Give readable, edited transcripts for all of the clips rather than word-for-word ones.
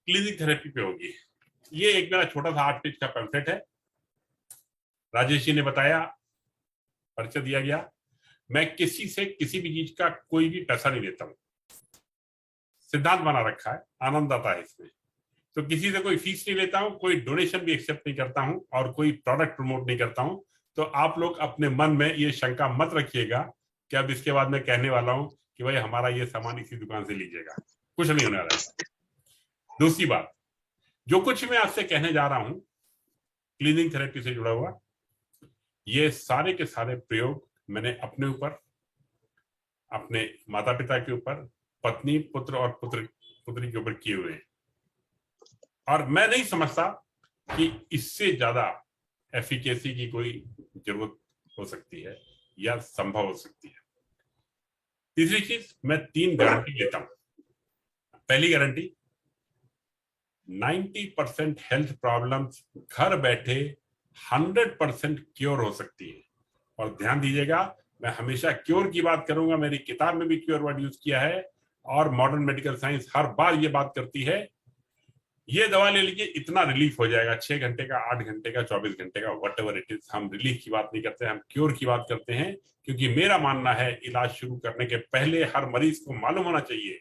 Cleaning therapy पे होगी। ये एक मेरा छोटा सा 8 पेज का पैम्फलेट है। राजेश जी ने बताया, परिचय दिया गया। मैं किसी से किसी भी चीज का कोई भी पैसा नहीं लेता हूं। सिद्धांत बना रखा है, आनंद आता है इसमें। तो किसी से कोई फीस नहीं लेता हूं, कोई डोनेशन भी एक्सेप्ट नहीं करता हूं और कोई प्रोडक्ट प्रमोट नहीं करता हूं। तो आप लोग अपने मन में ये शंका मत रखिएगा कि अब इसके बाद मैं कहने वाला हूं कि भाई हमारा ये सामान इसी दुकान से लीजिएगा। कुछ नहीं होने वाला है। दूसरी बात, जो कुछ मैं आपसे कहने जा रहा हूं क्लीनिंग थेरेपी से जुड़ा हुआ, ये सारे के सारे प्रयोग मैंने अपने ऊपर, अपने माता पिता के ऊपर, पत्नी, पुत्र और पुत्री के ऊपर किए हुए हैं। और मैं नहीं समझता कि इससे ज्यादा एफिकेसी की कोई जरूरत हो सकती है या संभव हो सकती है। तीसरी चीज, मैं 3 गारंटी लेता हूं। पहली गारंटी, 90% हेल्थ प्रॉब्लम्स घर बैठे 100% क्योर हो सकती है। और ध्यान दीजिएगा, मैं हमेशा क्योर की बात करूंगा। मेरी किताब में भी क्योर वर्ड यूज किया है और मॉडर्न मेडिकल साइंस हर बार ये बात करती है, ये दवा ले लीजिए इतना रिलीफ हो जाएगा, 6 घंटे का, 8 घंटे का, 24 घंटे का, वट एवर इट इज। हम रिलीफ की बात नहीं करते, हम क्योर की बात करते हैं। क्योंकि मेरा मानना है इलाज शुरू करने के पहले हर मरीज को मालूम होना चाहिए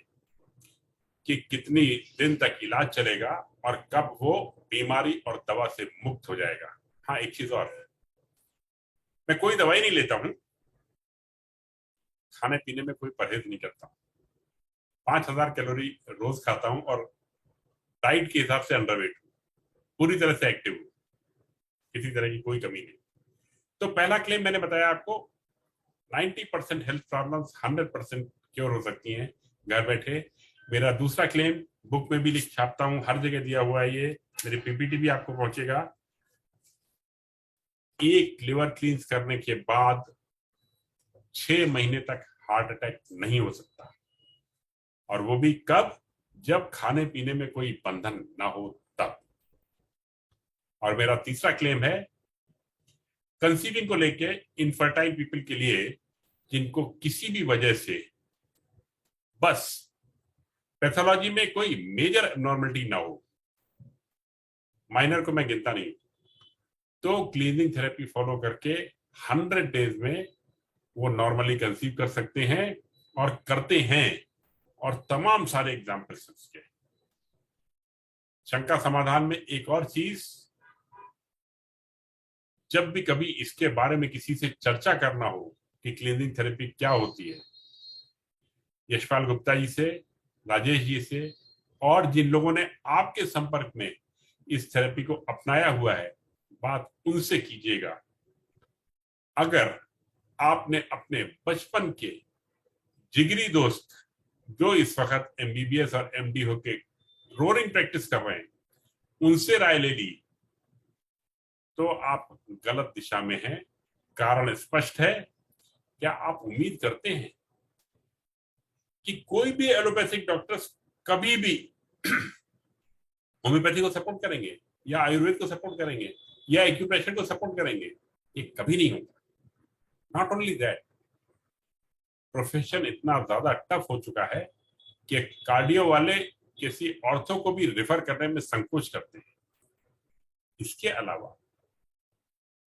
कि कितनी दिन तक इलाज चलेगा और कब वो बीमारी और दवा से मुक्त हो जाएगा। हाँ, एक चीज और, मैं कोई दवाई नहीं लेता हूं, खाने पीने में कोई परहेज नहीं करता हूं। 5000 कैलोरी रोज खाता हूं और डाइट के हिसाब से अंडरवेट हूं, पूरी तरह से एक्टिव हूं, किसी तरह की कोई कमी नहीं। तो पहला क्लेम मैंने बताया आपको, 90% हेल्थ प्रॉब्लम्स 100% क्योर हो सकती हैं घर बैठे। मेरा दूसरा क्लेम बुक में भी लिख छापता हूं, हर जगह दिया हुआ है, ये मेरी पीपीटी भी आपको पहुंचेगा। एक लिवर क्लींस करने के बाद 6 महीने तक हार्ट अटैक नहीं हो सकता, और वो भी कब? जब खाने पीने में कोई बंधन ना हो तब। और मेरा तीसरा क्लेम है कंसीविंग को लेके इनफर्टाइल पीपल के लिए, जिनको किसी भी वजह से बस पैथोलॉजी में कोई मेजर एबनॉर्मलिटी ना हो, माइनर को मैं गिनता नहीं, तो क्लीनिंग थेरेपी फॉलो करके 100 डेज में वो नॉर्मली कंसीव कर सकते हैं और करते हैं। और तमाम सारे एग्जाम्पल्स उसके। शंका समाधान में एक और चीज, जब भी कभी इसके बारे में किसी से चर्चा करना हो कि क्लीनिंग थेरेपी क्या होती है, यशपाल गुप्ता जी से, राजेश जी से, और जिन लोगों ने आपके संपर्क में इस थेरेपी को अपनाया हुआ है, बात उनसे कीजिएगा। अगर आपने अपने बचपन के जिगरी दोस्त जो इस वक्त एमबीबीएस और एमडी होके रोरिंग प्रैक्टिस कर रहे हैं, उनसे राय ले ली, तो आप गलत दिशा में हैं। कारण स्पष्ट है। क्या आप उम्मीद करते हैं कि कोई भी एलोपैथिक डॉक्टर्स कभी भी होम्योपैथी को सपोर्ट करेंगे या आयुर्वेद को सपोर्ट करेंगे या एक्यूप्रेशर को सपोर्ट करेंगे? ये कभी नहीं होगा। नॉट ओनली दैट, प्रोफेशन इतना ज्यादा टफ हो चुका है कि कार्डियो वाले किसी ऑर्थो को भी रेफर करने में संकोच करते हैं। इसके अलावा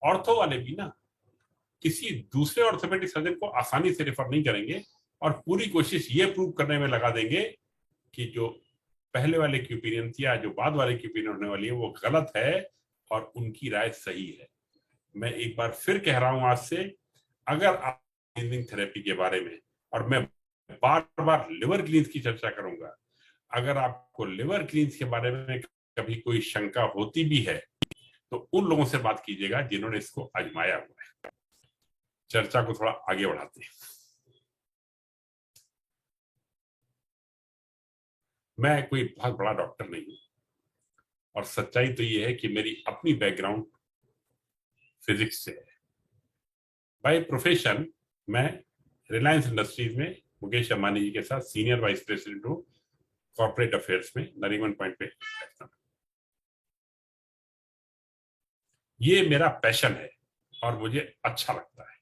ऑर्थो वाले भी ना किसी दूसरे ऑर्थोपेडिक सर्जन को आसानी से रेफर नहीं करेंगे और पूरी कोशिश ये प्रूव करने में लगा देंगे कि जो पहले वाले की ओपिनियन थी या जो बाद वाले की ओपिनियन होने वाली है वो गलत है और उनकी राय सही है। मैं एक बार फिर कह रहा हूं आज से, अगर आप क्लीनिंग थेरेपी के बारे में, और मैं बार बार लिवर क्लींस की चर्चा करूंगा, अगर आपको लिवर क्लींस के बारे में कभी कोई शंका होती भी है तो उन लोगों से बात कीजिएगा जिन्होंने इसको आजमाया हुआ है। चर्चा को थोड़ा आगे बढ़ाते हैं। मैं कोई बहुत बड़ा डॉक्टर नहीं हूं और सच्चाई तो ये है कि मेरी अपनी बैकग्राउंड फिजिक्स से है। बाय प्रोफेशन मैं रिलायंस इंडस्ट्रीज में मुकेश अंबानी जी के साथ सीनियर वाइस प्रेसिडेंट हूं, कॉर्पोरेट अफेयर्स में, नरीमन पॉइंट पे। ये मेरा पैशन है और मुझे अच्छा लगता है।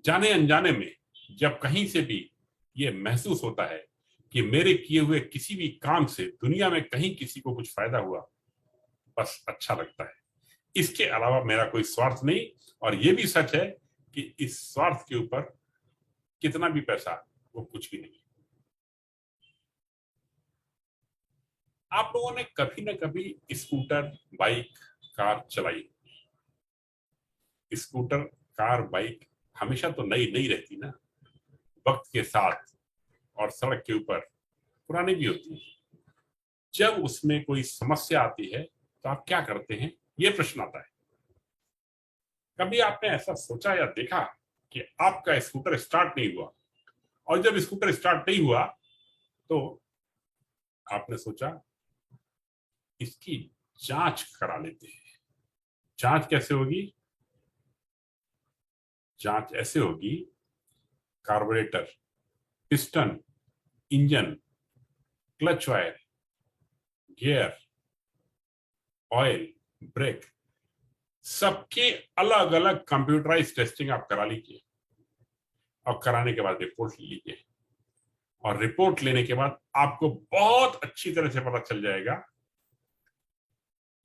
जाने अनजाने में जब कहीं से भी ये महसूस होता है कि मेरे किए हुए किसी भी काम से दुनिया में कहीं किसी को कुछ फायदा हुआ, बस अच्छा लगता है। इसके अलावा मेरा कोई स्वार्थ नहीं। और ये भी सच है कि इस स्वार्थ के ऊपर कितना भी पैसा, वो कुछ भी नहीं। आप लोगों ने कभी ना कभी स्कूटर, बाइक, कार चलाई। स्कूटर, कार, बाइक हमेशा तो नई नहीं रहती ना, वक्त के साथ और सड़क के ऊपर पुरानी भी होती है। जब उसमें कोई समस्या आती है तो आप क्या करते हैं, ये प्रश्न आता है। कभी आपने ऐसा सोचा या देखा कि आपका स्कूटर स्टार्ट नहीं हुआ, और जब स्कूटर स्टार्ट नहीं हुआ तो आपने सोचा इसकी जांच करा लेते हैं। जांच कैसे होगी? जांच ऐसे होगी, carburettor, piston, engine, clutch wire, gear, oil, brake, सबके अलग अलग कंप्यूटराइज टेस्टिंग आप करा लीजिए। और कराने के बाद रिपोर्ट लीजिए। और रिपोर्ट लेने के बाद आपको बहुत अच्छी तरह से पता चल जाएगा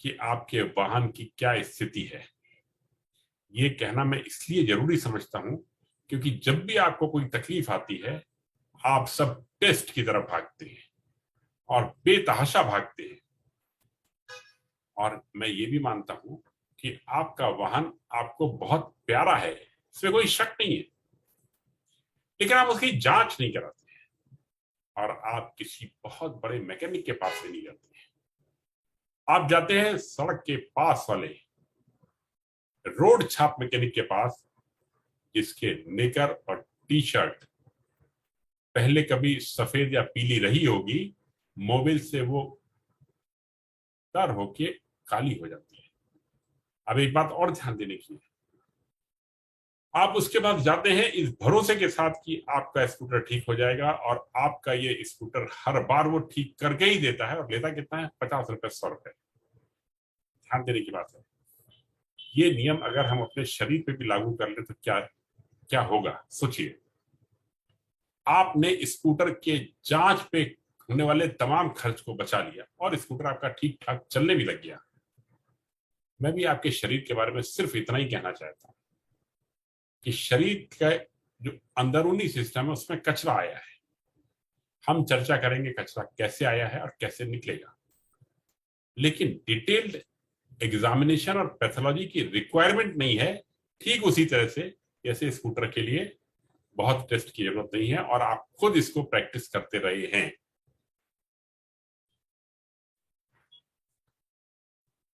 कि आपके वाहन की क्या स्थिति है। ये कहना मैं इसलिए जरूरी समझता हूं क्योंकि जब भी आपको कोई तकलीफ आती है, आप सब टेस्ट की तरफ भागते हैं और बेतहाशा भागते हैं। और मैं ये भी मानता हूं कि आपका वाहन आपको बहुत प्यारा है, इसमें कोई शक नहीं है, लेकिन आप उसकी जांच नहीं कराते हैं और आप किसी बहुत बड़े मैकेनिक के पास से नहीं जाते हैं। आप जाते हैं सड़क के पास वाले रोड छाप मैकेनिक के पास, जिसके नेकर और टी शर्ट पहले कभी सफेद या पीली रही होगी, मोबिल से वो तर होके काली हो जाती है। अब एक बात और ध्यान देने की है, आप उसके बाद जाते हैं इस भरोसे के साथ कि आपका स्कूटर ठीक हो जाएगा, और आपका ये स्कूटर हर बार वो ठीक करके ही देता है। और लेता कितना है? 50 रुपए, 100 रुपए। ध्यान देने की बात है। ये नियम अगर हम अपने शरीर पे भी लागू कर ले तो क्या क्या होगा, सोचिए। आपने स्कूटर के जांच पे होने वाले तमाम खर्च को बचा लिया और स्कूटर आपका ठीक ठाक चलने भी लग गया। मैं भी आपके शरीर के बारे में सिर्फ इतना ही कहना चाहता हूं कि शरीर का जो अंदरूनी सिस्टम है उसमें कचरा आया है। हम चर्चा करेंगे कचरा कैसे आया है और कैसे निकलेगा, लेकिन डिटेल्ड एग्जामिनेशन और पैथोलॉजी की रिक्वायरमेंट नहीं है। ठीक उसी तरह से जैसे स्कूटर के लिए बहुत टेस्ट की जरूरत नहीं है और आप खुद इसको प्रैक्टिस करते रहे हैं।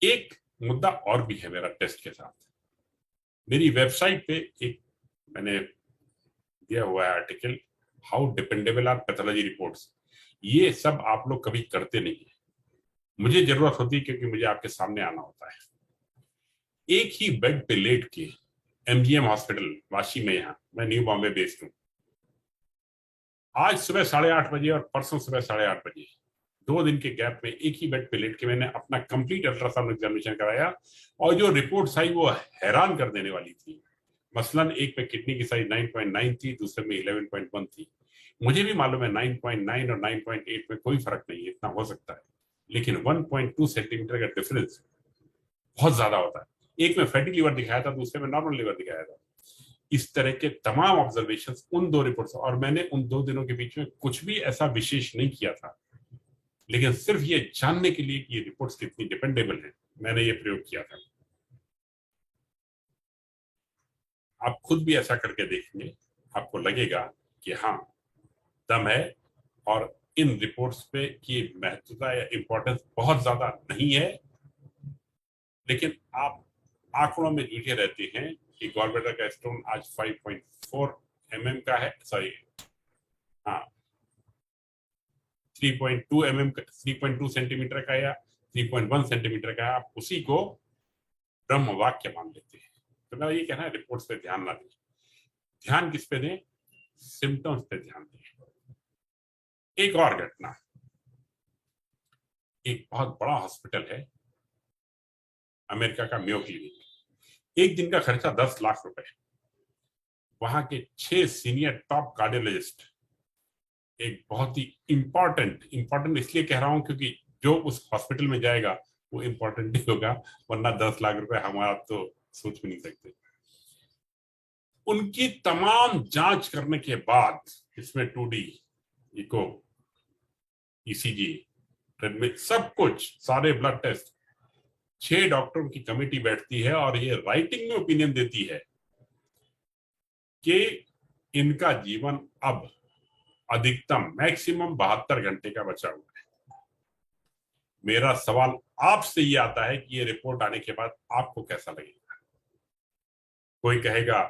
एक मुद्दा और भी है मेरा टेस्ट के साथ। मेरी वेबसाइट पे एक मैंने दिया हुआ है article, how dependable are pathology reports. ये सब आप लोग कभी करते नहीं है, मुझे जरूरत होती है क्योंकि मुझे आपके सामने आना होता है। एक ही बेड पे लेट के एमजीएम हॉस्पिटल वाशी में, यहाँ मैं न्यू बॉम्बे बेस्ड हूँ, आज सुबह 8:30 बजे और परसों सुबह 8:30 बजे 2 दिन के गैप में एक ही बेड पे लेट के मैंने अपना कंप्लीट अल्ट्रासाउंड एग्जामिनेशन कराया। और जो रिपोर्ट्स आई वो हैरान कर देने वाली थी। मसलन एक पे किडनी की साइज 9.9 थी, दूसरे में 11.1 थी। मुझे भी मालूम है 9.9 और 9.8 में कोई फर्क नहीं है, इतना हो सकता है, लेकिन 1.2 सेंटीमीटर का डिफरेंस बहुत ज्यादा होता है। एक में फैटी लीवर दिखाया था, दूसरे में नॉर्मल लीवर दिखाया था। इस तरह के तमाम ऑब्जर्वेशंस उन 2 रिपोर्ट्स, और मैंने उन 2 दिनों के बीच में कुछ भी ऐसा विशेष नहीं किया था, लेकिन सिर्फ ये जानने के लिए कि ये रिपोर्ट्स कितनी डिपेंडेबल है, मैंने ये प्रयोग किया था। आप खुद भी ऐसा करके देखेंगे, आपको लगेगा कि हाँ, दम है। और इन रिपोर्ट्स पे की महत्वता या इंपॉर्टेंस बहुत ज्यादा नहीं है, लेकिन आप आंकड़ों में जूझे रहते हैं कि गॉलब्लैडर का स्टोन आज 5.4 mm का है, सॉरी, हाँ, 3.2 mm, 3.2 सेंटीमीटर का या 3.1 सेंटीमीटर का है, आप उसी को ब्रह्म वाक्य मान लेते हैं। तो मैं ये कहना है, रिपोर्ट्स पे ध्यान ना दें। ध्यान किस पे दें? सिम्टम्स पे ध्यान दें। एक और घटना, एक बहुत बड़ा हॉस्पिटल है अमेरिका का, मेयो क्लिनिक। एक दिन का खर्चा 10 लाख रुपए। वहां के 6 सीनियर टॉप कार्डियोलॉजिस्ट एक बहुत ही इम्पोर्टेंट इसलिए कह रहा हूं क्योंकि जो उस हॉस्पिटल में जाएगा वो इम्पोर्टेंट ही होगा, वरना 10 लाख रुपए हमारा तो सोच भी नहीं सकते। उनकी तमाम जांच करने के बाद, इसमें 2D, इको, ईसीजी, ट्रेडमिल, सब कुछ, सारे ब्लड टेस्ट, 6 डॉक्टरों की कमेटी बैठती है और ये राइटिंग में ओपिनियन देती है कि इनका जीवन अब अधिकतम मैक्सिमम 72 घंटे का बचा हुआ है। मेरा सवाल आपसे ये आता है कि ये रिपोर्ट आने के बाद आपको कैसा लगेगा? कोई कहेगा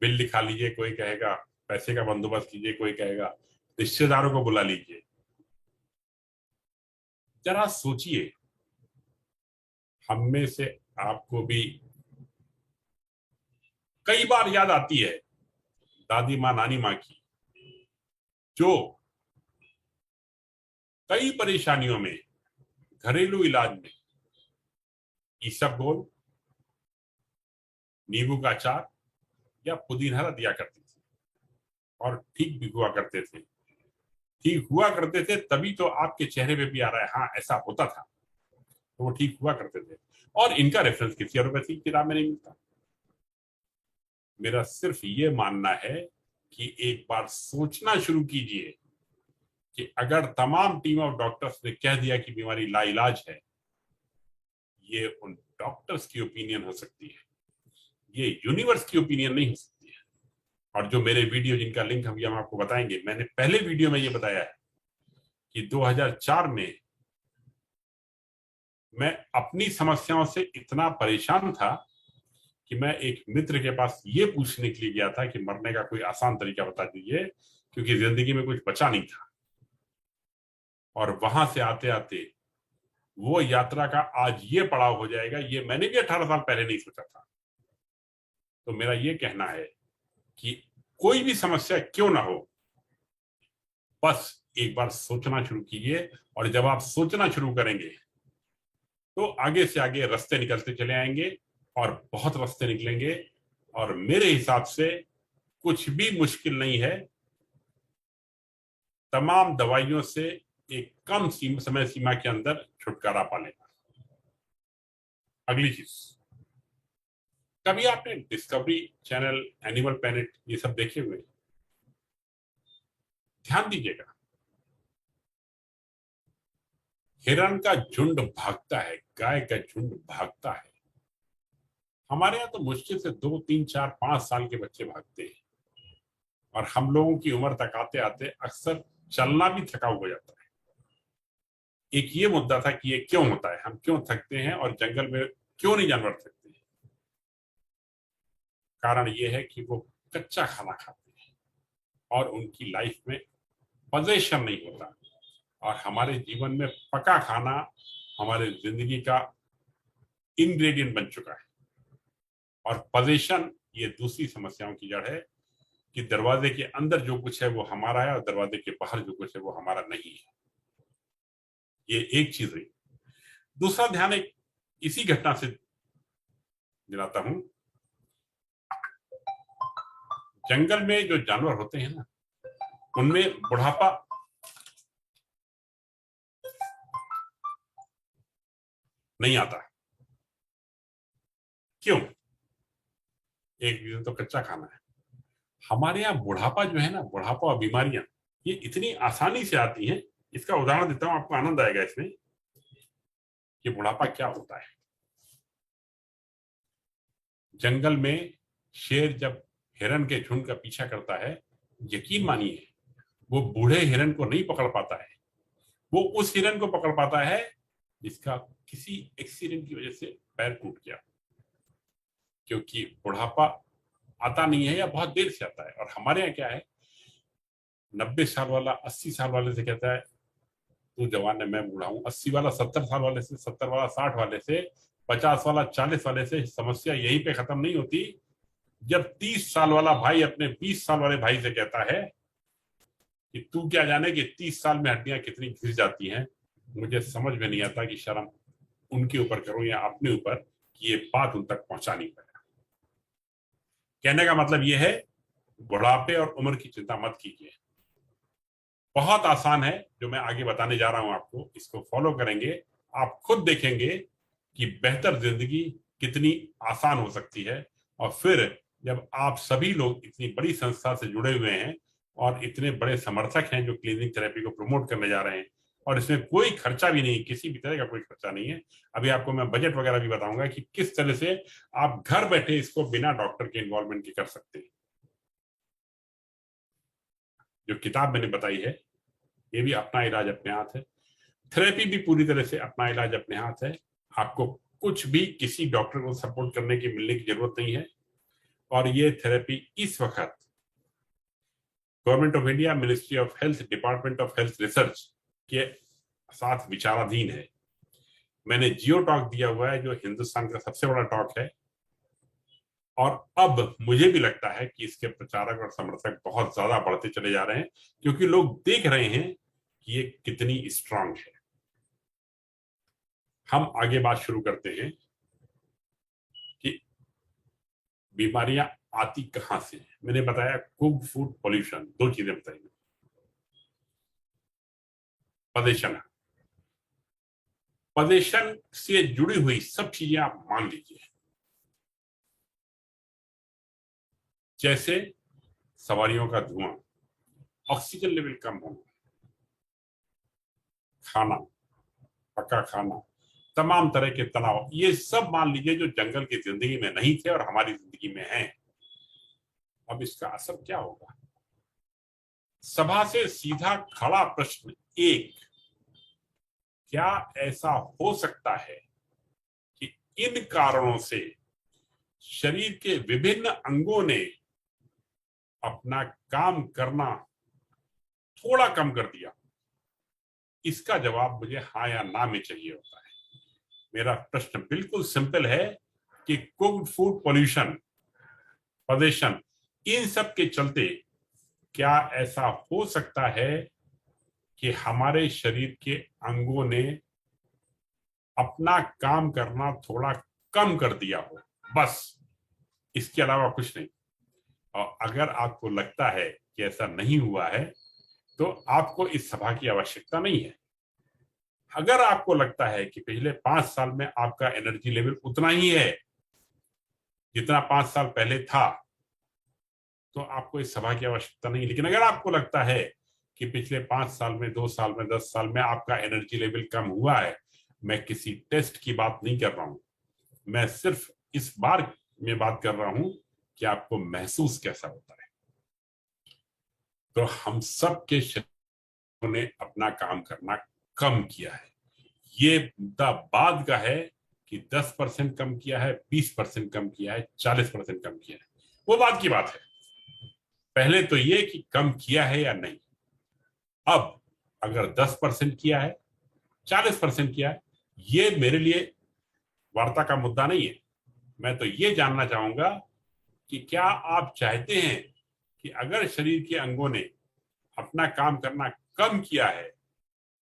बिल लिखा लीजिए, कोई कहेगा पैसे का बंदोबस्त कीजिए, कोई कहेगा रिश्तेदारों को बुला लीजिए। जरा सोचिए, हम में से आपको भी कई बार याद आती है दादी माँ, नानी माँ की, जो कई परेशानियों में घरेलू इलाज में इसबगोल, नींबू का अचार या पुदीना दिया करती थी और ठीक भी हुआ करते थे। ठीक हुआ करते थे तभी तो आपके चेहरे पे भी आ रहा है हाँ ऐसा होता था, तो वो ठीक हुआ करते थे। और इनका रेफरेंस किसी एलोपैथी किताब में नहीं मिलता। मेरा सिर्फ ये मानना है कि एक बार सोचना शुरू कीजिए कि अगर तमाम टीम ऑफ डॉक्टर्स ने कह दिया कि बीमारी लाइलाज है, ये उन डॉक्टर्स की ओपिनियन हो सकती है, ये यूनिवर्स की ओपिनियन नहीं हो सकती है। और जो मेरे वीडियो जिनका लिंक हम आपको बताएंगे, मैंने पहले वीडियो में ये बताया है कि 2004 में मैं अपनी समस्याओं से इतना परेशान था कि मैं एक मित्र के पास ये पूछने के लिए गया था कि मरने का कोई आसान तरीका बता दीजिए, क्योंकि जिंदगी में कुछ बचा नहीं था। और वहां से आते आते वो यात्रा का आज ये पड़ाव हो जाएगा, ये मैंने भी 18 साल पहले नहीं सोचा था। तो मेरा ये कहना है कि कोई भी समस्या क्यों ना हो, बस एक बार सोचना शुरू कीजिए। और जब आप सोचना शुरू करेंगे तो आगे से आगे रास्ते निकलते चले आएंगे और बहुत रास्ते निकलेंगे। और मेरे हिसाब से कुछ भी मुश्किल नहीं है तमाम दवाइयों से एक कम समय सीमा के अंदर छुटकारा पा लेना। अगली चीज, कभी आपने डिस्कवरी चैनल, एनिमल प्लैनेट ये सब देखे हुए? ध्यान दीजिएगा, हिरण का झुंड भागता है, गाय का झुंड भागता है। हमारे यहाँ तो मुश्किल से 2, 3, 4, 5 साल के बच्चे भागते हैं और हम लोगों की उम्र तक आते आते अक्सर चलना भी थकाऊ हो जाता है। एक ये मुद्दा था कि ये क्यों होता है, हम क्यों थकते हैं और जंगल में क्यों नहीं जानवर थकते हैं? कारण ये है कि वो कच्चा खाना खाते हैं और उनकी लाइफ में पोजीशन नहीं होता। और हमारे जीवन में पका खाना हमारे जिंदगी का इंग्रेडिएंट बन चुका है। और पोजीशन ये दूसरी समस्याओं की जड़ है कि दरवाजे के अंदर जो कुछ है वो हमारा है और दरवाजे के बाहर जो कुछ है वो हमारा नहीं है। ये एक चीज है। दूसरा ध्यान एक इसी घटना से दिलाता हूं। जंगल में जो जानवर होते हैं ना, उनमें बुढ़ापा नहीं आता। क्यों? एक रीजन तो कच्चा खाना है। हमारे यहाँ बुढ़ापा जो है ना, बुढ़ापा और बीमारियां ये इतनी आसानी से आती हैं। इसका उदाहरण देता हूं, आपको आनंद आएगा इसमें कि बुढ़ापा क्या होता है। जंगल में शेर जब हिरन के झुंड का पीछा करता है, यकीन मानिए वो बूढ़े हिरन को नहीं पकड़ पाता है, वो उस हिरन को पकड़ पाता है जिसका किसी एक्सीडेंट की वजह से पैर टूट गया। क्योंकि बुढ़ापा आता नहीं है या बहुत देर से आता है। और हमारे यहाँ क्या है, 90 साल वाला 80 साल वाले से कहता है तू जवान है मैं बूढ़ा हूं, 80 वाला 70 साल वाले से, 70 वाला 60 वाले से, 50 वाला 40 वाले से। समस्या यहीं पे खत्म नहीं होती जब 30 साल वाला भाई अपने 20 साल वाले भाई से कहता है कि तू क्या जाने कि 30 साल में हड्डियां कितनी घिस जाती हैं। मुझे समझ में नहीं आता कि शर्म उनके ऊपर करूं या अपने ऊपर कि ये बात उन तक पहुंचा नहीं पाया। कहने का मतलब ये है बुढ़ापे और उम्र की चिंता मत कीजिए, बहुत आसान है जो मैं आगे बताने जा रहा हूं आपको, इसको फॉलो करेंगे, आप खुद देखेंगे कि बेहतर जिंदगी कितनी आसान हो सकती है। और फिर जब आप सभी लोग इतनी बड़ी संस्था से जुड़े हुए हैं और इतने बड़े समर्थक हैं जो क्लीनिंग थेरेपी को प्रमोट करने जा रहे हैं, और इसमें कोई खर्चा भी नहीं, किसी भी तरह का कोई खर्चा नहीं है। अभी आपको मैं बजट वगैरह भी बताऊंगा कि किस तरह से आप घर बैठे इसको बिना डॉक्टर के इन्वॉल्वमेंट के कर सकते हैं। जो किताब मैंने बताई है, ये भी अपना इलाज अपने हाथ है, थेरेपी भी पूरी तरह से अपना इलाज अपने हाथ है। आपको कुछ भी किसी डॉक्टर को सपोर्ट करने की मिलने की जरूरत नहीं है। और ये थेरेपी इस वक्त government of India, ministry of health, department of health research के साथ विचाराधीन है। मैंने जियो टॉक दिया हुआ है जो हिंदुस्तान का सबसे बड़ा टॉक है, और अब मुझे भी लगता है कि इसके प्रचारक और समर्थक बहुत ज्यादा बढ़ते चले जा रहे हैं, क्योंकि लोग देख रहे हैं कि ये कितनी स्ट्रांग है। हम आगे बात शुरू करते हैं कि बीमारियां आती कहां से हैं। मैंने बताया कुक फूड पॉल्यूशन, दो चीजें बताई, प्रदूषण, प्रदूषण से जुड़ी हुई सब चीजें आप मान लीजिए, जैसे सवारियों का धुआं, ऑक्सीजन लेवल कम होना, खाना, पका खाना, तमाम तरह के तनाव, ये सब मान लीजिए जो जंगल की जिंदगी में नहीं थे और हमारी जिंदगी में हैं। अब इसका असर क्या होगा? सभा से सीधा खड़ा प्रश्न एक, क्या ऐसा हो सकता है कि इन कारणों से शरीर के विभिन्न अंगों ने अपना काम करना थोड़ा कम कर दिया? इसका जवाब मुझे हाँ या ना में चाहिए होता है। मेरा प्रश्न बिल्कुल सिंपल है कि कुक्ड फूड पॉल्यूशन, प्रदूषण, इन सब के चलते क्या ऐसा हो सकता है कि हमारे शरीर के अंगों ने अपना काम करना थोड़ा कम कर दिया हो? बस, इसके अलावा कुछ नहीं। और अगर आपको लगता है कि ऐसा नहीं हुआ है तो आपको इस सभा की आवश्यकता नहीं है। अगर आपको लगता है कि पिछले 5 साल में आपका एनर्जी लेवल उतना ही है जितना 5 साल पहले था, तो आपको इस सभा की आवश्यकता नहीं। लेकिन अगर आपको लगता है कि पिछले 5 साल में, 2 साल में, 10 साल में आपका एनर्जी लेवल कम हुआ है, मैं किसी टेस्ट की बात नहीं कर रहा हूं, मैं सिर्फ इस बार में बात कर रहा हूं कि आपको महसूस कैसा होता है। तो हम सब के शरीरों ने अपना काम करना कम किया है। ये मुद्दा बाद का है कि 10% कम किया है, 20% कम किया है, 40% कम किया है, वो बात की बात है। पहले तो ये कि कम किया है या नहीं। अब अगर 10% किया है, 40% किया है, ये मेरे लिए वार्ता का मुद्दा नहीं है। मैं तो ये जानना चाहूंगा कि क्या आप चाहते हैं कि अगर शरीर के अंगों ने अपना काम करना कम किया है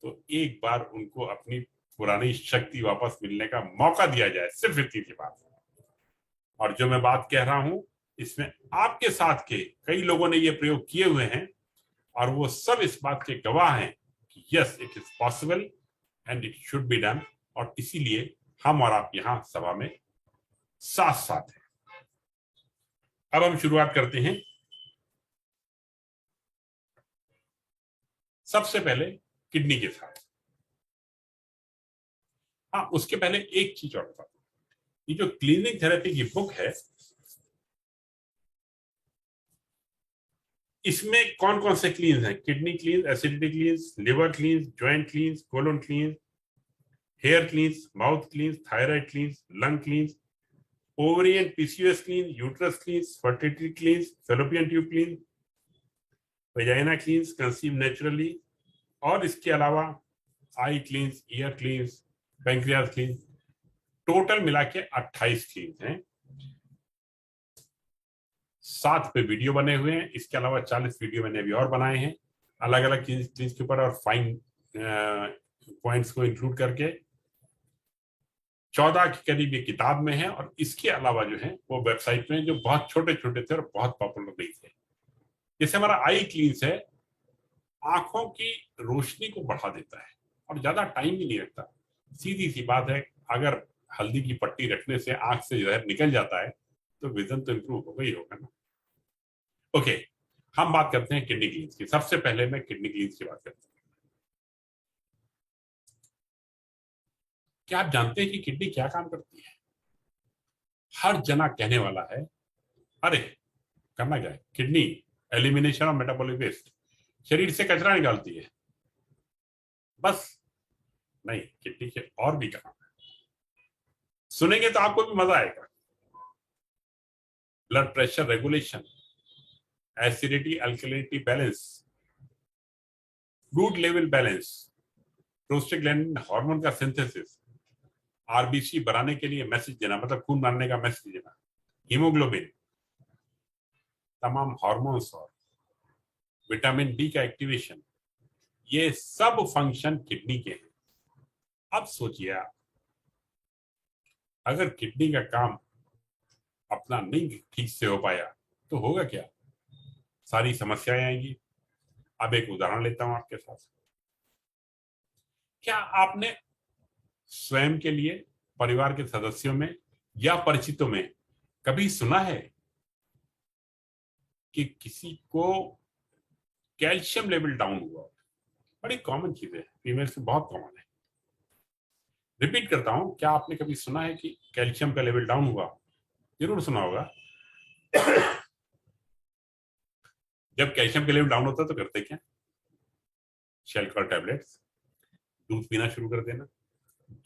तो एक बार उनको अपनी पुरानी शक्ति वापस मिलने का मौका दिया जाए? सिर्फ इतनी सी बात है। और जो मैं बात कह रहा हूं, इसमें आपके साथ के कई लोगों ने ये प्रयोग किए हुए हैं और वो सब इस बात के गवाह हैं कि yes, it is possible and it should be done. और इसीलिए हम और आप यहां सभा में साथ साथ हैं। अब हम शुरुआत करते हैं। सबसे पहले किडनी के साथ। हाँ, उसके पहले एक चीज और बता दूं, ये जो क्लीनिंग थेरेपी की बुक है, इसमें कौन कौन से क्लींस हैं? Kidney cleanse, acidity cleanse, liver cleanse, joint cleanse, colon cleanse, hair cleanse, mouth cleanse, thyroid cleanse, lung cleanse, ovarian PCOS cleanse, uterus cleanse, fertility cleanse, fallopian tube cleanse, vagina cleanse, conceive naturally, और इसके अलावा eye cleanse, ear cleanse, pancreas cleanse, total मिला के 28 क्लींस हैं। 7 पे video बने हुए हैं। इसके अलावा 40 वीडियो मैंने अभी और बनाए हैं अलग अलग चीज के ऊपर, और फाइन पॉइंट्स को इंक्लूड करके। 14 के करीब ये किताब में है, और इसके अलावा जो है वो वेबसाइट में, जो बहुत छोटे छोटे थे और बहुत पॉपुलर नहीं थे। जैसे हमारा आई क्लींस है, आंखों की रोशनी को बढ़ा देता है और ज्यादा टाइम भी नहीं लगता। सीधी सी बात है, अगर हल्दी की पट्टी रखने से आंख से जहर निकल जाता है तो विजन तो इंप्रूव होगा ही होगा ना। ओके, हम बात करते हैं किडनी क्लींस की। सबसे पहले मैं किडनी क्लींस की बात करता हूँ। क्या आप जानते हैं कि किडनी क्या काम करती है? हर जना कहने वाला है, अरे करना क्या है, kidney elimination of metabolic waste, शरीर से कचरा निकालती है बस। नहीं, किडनी के और भी काम है। सुनेंगे तो आपको भी मजा आएगा। Blood pressure regulation, acidity alkalinity balance, fluid level balance, prostaglandin hormone का सिंथेसिस, आरबीसी बनाने के लिए मैसेज देना, मतलब खून बनाने का मैसेज देना, हीमोग्लोबिन, तमाम हार्मोन्स और विटामिन डी का एक्टिवेशन, ये सब फंक्शन किडनी के हैं। अब सोचिए आप, अगर किडनी का काम अपना नहीं ठीक से हो पाया तो होगा क्या? सारी समस्याएं आएंगी। अब एक उदाहरण लेता हूं आपके साथ। क्या आपने स्वयं के लिए, परिवार के सदस्यों में या परिचितों में कभी सुना है कि किसी को कैल्शियम लेवल डाउन हुआ? बड़ी कॉमन चीज है, फीमेल से बहुत कॉमन है। रिपीट करता हूं, क्या आपने कभी सुना है कि कैल्शियम का लेवल डाउन हुआ? जरूर सुना होगा। जब कैल्शियम का लेवल डाउन होता है तो करते क्या? शेल्कर टैबलेट्स, दूध पीना शुरू कर देना,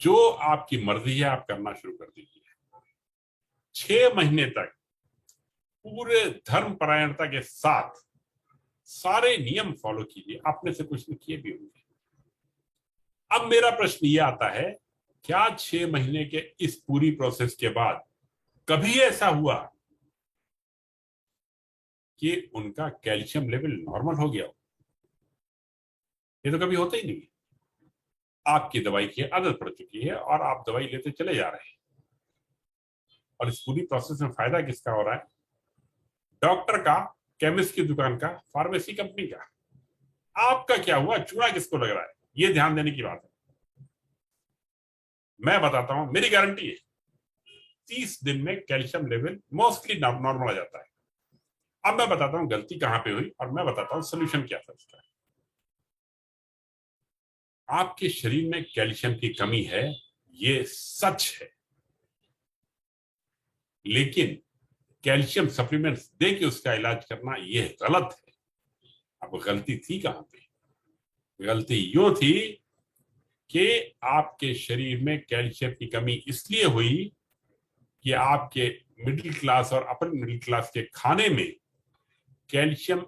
जो आपकी मर्जी है आप करना शुरू कर दीजिए। 6 महीने तक पूरे धर्म परायणता के साथ सारे नियम फॉलो कीजिए। आपने से कुछ नहीं किए भी होंगे। अब मेरा प्रश्न ये आता है, क्या 6 महीने के इस पूरी प्रोसेस के बाद कभी ऐसा हुआ कि उनका कैल्शियम लेवल नॉर्मल हो गया हो? ये तो कभी होता ही नहीं। आपकी दवाई की आदत पड़ चुकी है और आप दवाई लेते चले जा रहे हैं, और इस पूरी प्रोसेस में फायदा किसका हो रहा है? डॉक्टर का, केमिस्ट की दुकान का, फार्मेसी कंपनी का। आपका क्या हुआ, चूड़ा किसको लग रहा है? ये ध्यान देने की बात है। मैं बताता हूं, मेरी गारंटी है 30 दिन में कैल्शियम लेवल मोस्टली नॉर्मल आ जाता है। अब मैं बताता हूं गलती कहां पे हुई और मैं बताता हूं सोल्यूशन क्या था इसका। आपके शरीर में कैल्शियम की कमी है, ये सच है, लेकिन कैल्शियम सप्लीमेंट्स दे के उसका इलाज करना ये गलत है। अब गलती थी कहां पे? गलती यूं थी कि आपके शरीर में कैल्शियम की कमी इसलिए हुई कि आपके मिडिल क्लास और अपर मिडिल क्लास के खाने में कैल्शियम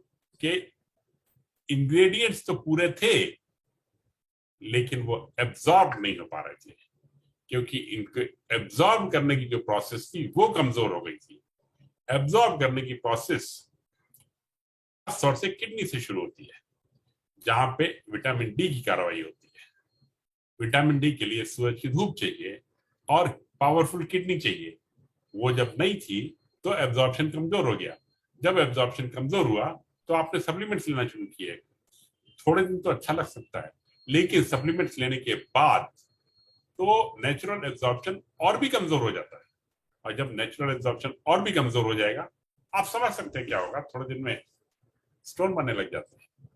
के इंग्रेडिएंट्स तो पूरे थे, लेकिन वो एब्जॉर्ब नहीं हो पा रहे थे, क्योंकि इनको एब्जॉर्ब करने की जो प्रोसेस थी वो कमजोर हो गई थी। एब्जॉर्ब करने की प्रोसेस सॉर्ट से किडनी से शुरू होती है, जहां पे विटामिन डी की कार्रवाई होती है। विटामिन डी के लिए सूरज की धूप चाहिए और पावरफुल किडनी चाहिए। वो जब नहीं थी तो एब्जॉर्प्शन कमजोर हो गया। जब एब्जॉर्प्शन कमजोर हुआ तो आपने सप्लीमेंट्स लेना शुरू किए। थोड़े दिन तो अच्छा लग सकता है, लेकिन सप्लीमेंट्स लेने के बाद तो नेचुरल एब्जॉर्प्शन और भी कमजोर हो जाता है। और जब नेचुरल एब्जॉर्प्शन और भी कमजोर हो जाएगा, आप समझ सकते हैं क्या होगा। थोड़े दिन में स्टोन बनने लग जाते हैं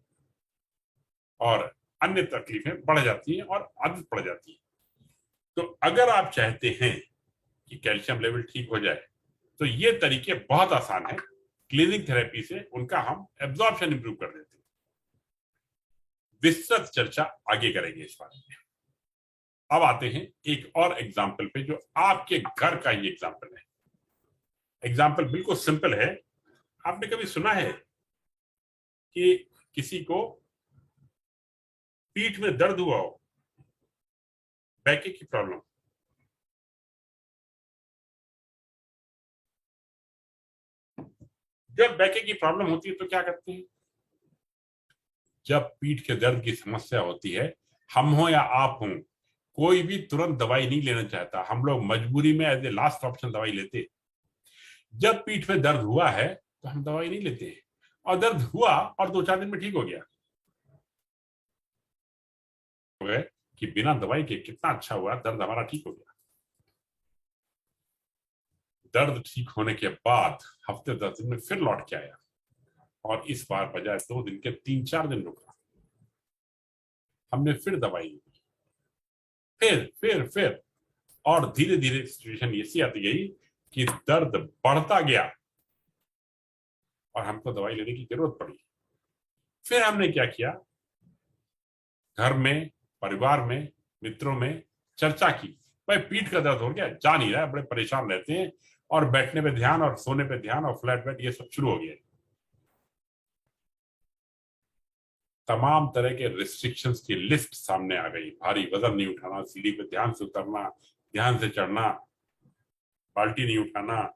और अन्य तकलीफें बढ़ जाती हैं और आदत पड़ जाती है। तो अगर आप चाहते हैं कि कैल्शियम लेवल ठीक हो जाए तो ये तरीके बहुत आसान है। क्लीनिंग थेरेपी से उनका हम एब्जॉर्प्शन इंप्रूव कर देते हैं। विस्तृत चर्चा आगे करेंगे इस बारे में। अब आते हैं एक और एग्जाम्पल पे, जो आपके घर का ही एग्जाम्पल है। एग्जाम्पल बिल्कुल सिंपल है। आपने कभी सुना है कि किसी को पीठ में दर्द हुआ हो, बैक की प्रॉब्लम? जब बैक की प्रॉब्लम होती है तो क्या करते हैं? जब पीठ के दर्द की समस्या होती है, हम हो या आप हो, कोई भी तुरंत दवाई नहीं लेना चाहता। हम लोग मजबूरी में एज ए लास्ट ऑप्शन दवाई लेते। जब पीठ में दर्द हुआ है तो हम दवाई नहीं लेते, और दर्द हुआ और 2-4 दिन में ठीक हो गया। गए कि बिना दवाई के कितना अच्छा हुआ, दर्द हमारा ठीक हो गया। दर्द ठीक होने के बाद हफ्ते 10 दिन में फिर लौट के आया, और इस बार बजाय 2 दिन के 3-4 दिन रुका। हमने फिर दवाई ली, फिर और धीरे धीरे सिचुएशन ऐसी आती गई कि दर्द बढ़ता गया और हमको दवाई लेने की जरूरत पड़ी। फिर हमने क्या किया, घर में, परिवार में, मित्रों में चर्चा की, भाई पीठ का दर्द हो गया, जा नहीं रहा है, बड़े परेशान रहते हैं, और बैठने पे ध्यान और सोने पे ध्यान और फ्लैट बेड ये सब शुरू हो गया। तमाम तरह के रिस्ट्रिक्शंस की लिस्ट सामने आ गई। भारी वजन नहीं उठाना, सीढ़ी पे ध्यान से उतरना, ध्यान से चढ़ना, बाल्टी नहीं उठाना,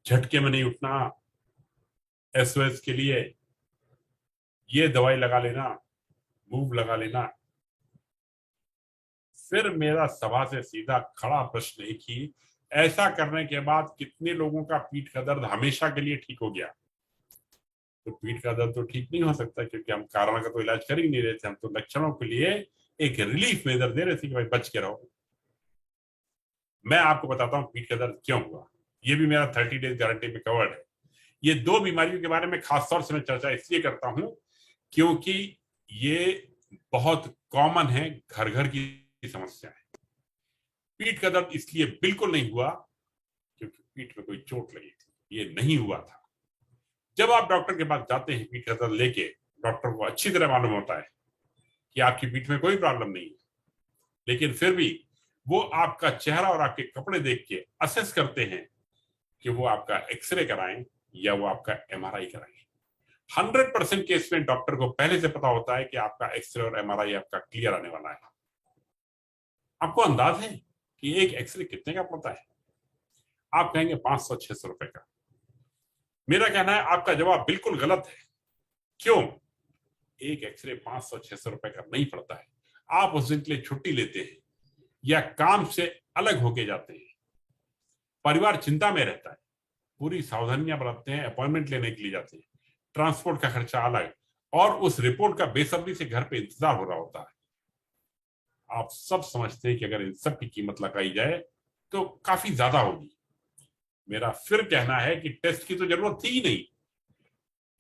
झटके में नहीं उठना, एसओएस के लिए ये दवाई लगा लेना, मूव लगा लेना। फिर मेरा सभा से सीधा खड़ा प्रश्न एक ही, ऐसा करने के बाद कितने लोगों का पीठ का दर्द हमेशा के लिए ठीक हो गया? तो पीठ का दर्द तो ठीक नहीं हो सकता, क्योंकि हम कारण का तो इलाज कर ही नहीं रहे थे, हम तो लक्षणों के लिए एक रिलीफ मेजर दे रहे थे कि भाई बच के रहो। मैं आपको बताता हूँ पीठ का दर्द क्यों हुआ। ये भी मेरा 30 डेज गारंटी में कवर्ड है। ये 2 बीमारियों के बारे में खासतौर से मैं चर्चा इसलिए करता हूं क्योंकि ये बहुत कॉमन है, घर घर की समस्या है। पीठ का दर्द इसलिए बिल्कुल नहीं हुआ क्योंकि पीठ में कोई चोट लगी थी, ये नहीं हुआ था। जब आप डॉक्टर के पास जाते हैं पीठ का दर्द लेके, डॉक्टर को अच्छी तरह मालूम होता है कि आपकी पीठ में कोई प्रॉब्लम नहीं है, लेकिन फिर भी वो आपका चेहरा और आपके कपड़े देख के असेस करते हैं कि वो आपका एक्सरे कराएं या वो आपका एमआरआई कराएं। 100% केस में डॉक्टर को पहले से पता होता है कि आपका एक्सरे और एमआरआई आपका क्लियर आने वाला है। आपको अंदाज है कि एक एक्सरे कितने का पड़ता है? आप कहेंगे 500-600 रुपए का। मेरा कहना है आपका जवाब बिल्कुल गलत है। क्यों? एक एक्सरे 500-600 रुपए का नहीं पड़ता है। आप उस दिन के लिए छुट्टी लेते हैं या काम से अलग होके जाते हैं, परिवार चिंता में रहता है, पूरी सावधानियां बरतते हैं, अपॉइंटमेंट लेने के लिए जाते हैं, ट्रांसपोर्ट का खर्चा अलग, और उस रिपोर्ट का बेसब्री से घर पे इंतजार हो रहा होता है। आप सब समझते हैं कि अगर इन सब की कीमत लगाई जाए तो काफी ज्यादा होगी। मेरा फिर कहना है कि टेस्ट की तो जरूरत थी ही नहीं।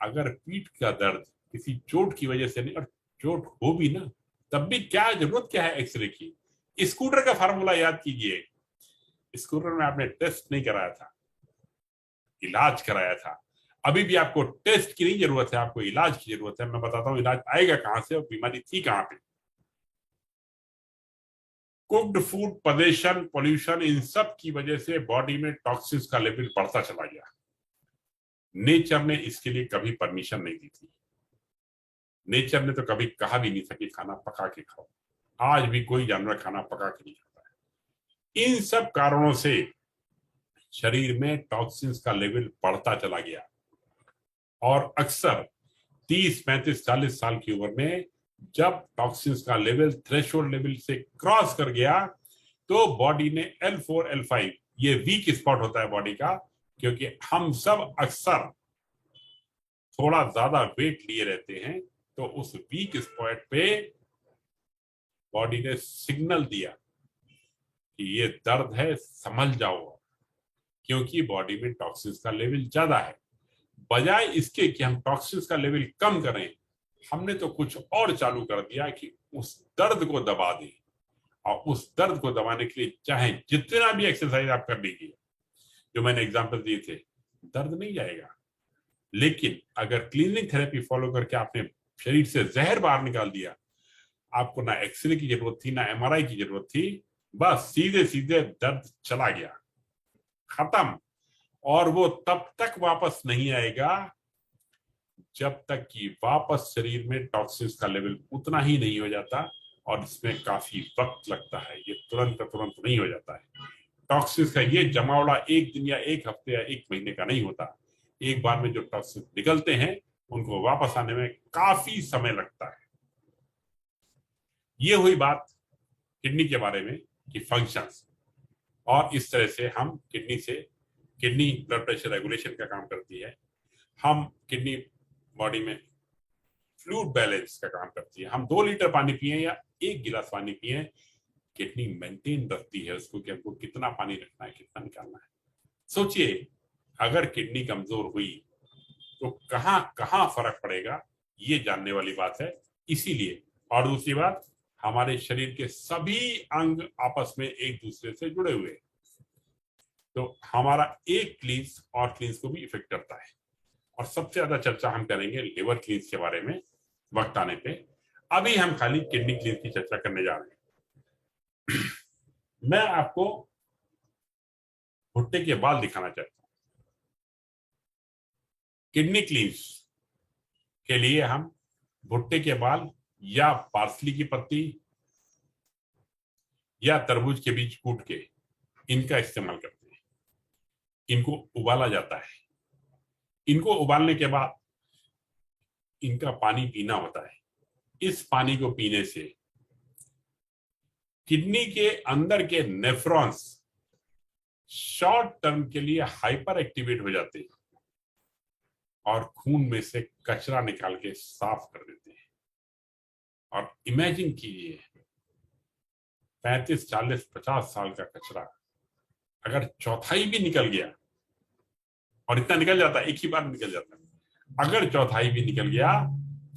अगर पीठ का दर्द किसी चोट की वजह से नहीं, और चोट हो भी ना, तब भी क्या जरूरत क्या है एक्सरे की? स्कूटर का फार्मूला याद कीजिए। स्कूटर में आपने टेस्ट नहीं कराया था, इलाज कराया था। अभी भी आपको टेस्ट की नहीं जरूरत है, आपको इलाज की जरूरत है। मैं बताता हूं इलाज आएगा कहां से और बीमारी थी कहां पे। कुक्ड फूड, पॉल्यूशन, पोल्यूशन, इन सब की वजह से बॉडी में टॉक्सिन्स का लेवल बढ़ता चला गया। नेचर ने इसके लिए कभी परमिशन नहीं दी थी। नेचर ने तो कभी कहा भी नहीं था कि खाना पका के खाओ। आज भी कोई जानवर खाना पका के नहीं खाता है। इन सब कारणों से शरीर में टॉक्सिन्स का लेवल बढ़ता चला गया, और अक्सर 30, 35, 40 साल की उम्र में जब टॉक्सिन्स का लेवल थ्रेशोल्ड लेवल से क्रॉस कर गया तो बॉडी ने L4, L5, ये वीक स्पॉट होता है बॉडी का, क्योंकि हम सब अक्सर थोड़ा ज्यादा वेट लिए रहते हैं, तो उस वीक स्पॉट पे बॉडी ने सिग्नल दिया कि ये दर्द है, संभल जाओ, क्योंकि बॉडी में टॉक्सिन्स का लेवल ज्यादा है। बजाय इसके कि हम टॉक्सिन्स का लेवल कम करें, हमने तो कुछ और चालू कर दिया कि उस दर्द को दबा दें। और उस दर्द को दबाने के लिए चाहे जितना भी एक्सरसाइज आप कर लीजिए, जो मैंने एग्जांपल दिए थे, दर्द नहीं जाएगा। लेकिन अगर क्लीनिंग थेरेपी फॉलो करके आपने शरीर से जहर बाहर निकाल दिया, आपको ना एक्सरे की जरूरत थी, ना एमआरआई की जरूरत थी, बस सीधे सीधे दर्द चला गया, खत्म। और वो तब तक वापस नहीं आएगा जब तक कि वापस शरीर में टॉक्सिन्स का लेवल उतना ही नहीं हो जाता, और इसमें काफी वक्त लगता है। ये तुरंत नहीं हो जाता है। टॉक्सिन्स का ये जमावड़ा एक दिन या एक हफ्ते या एक महीने का नहीं होता। एक बार में जो टॉक्सिन्स निकलते हैं उनको वापस आने में काफी समय लगता है। ये हुई बात किडनी के बारे में कि फंक्शंस, और इस तरह से हम किडनी ब्लड प्रेशर रेगुलेशन का काम करती है। हम किडनी बॉडी में फ्लूइड बैलेंस का काम करती है। हम 2 लीटर पानी पिए या एक गिलास पानी पिए, किडनी मेंटेन रखती है उसको कि हमको कितना पानी रखना है, कितना निकालना है। सोचिए अगर किडनी कमजोर हुई तो कहां कहां फर्क पड़ेगा, ये जानने वाली बात है। इसीलिए, और दूसरी बात, हमारे शरीर के सभी अंग आपस में एक दूसरे से जुड़े हुए हैं, तो हमारा एक क्लींस और क्लींस को भी इफेक्ट करता है। और सबसे ज्यादा चर्चा हम करेंगे लिवर क्लींस के बारे में वक्त आने पे। अभी हम खाली किडनी क्लींस की चर्चा करने जा रहे हैं। मैं आपको भुट्टे के बाल दिखाना चाहता हूं। किडनी क्लींस के लिए हम भुट्टे के बाल या पार्सली की पत्ती या तरबूज के बीज कूट के इनका इस्तेमाल करते हैं। इनको उबाला जाता है। इनको उबालने के बाद इनका पानी पीना होता है। इस पानी को पीने से किडनी के अंदर के नेफ्रॉन्स शॉर्ट टर्म के लिए हाइपर एक्टिवेट हो जाते हैं और खून में से कचरा निकाल के साफ कर देते हैं। और इमेजिन कीजिए 35, 40, 50 साल का कचरा अगर चौथाई भी निकल गया, और इतना निकल जाता है, एक ही बार निकल जाता है, अगर चौथाई भी निकल गया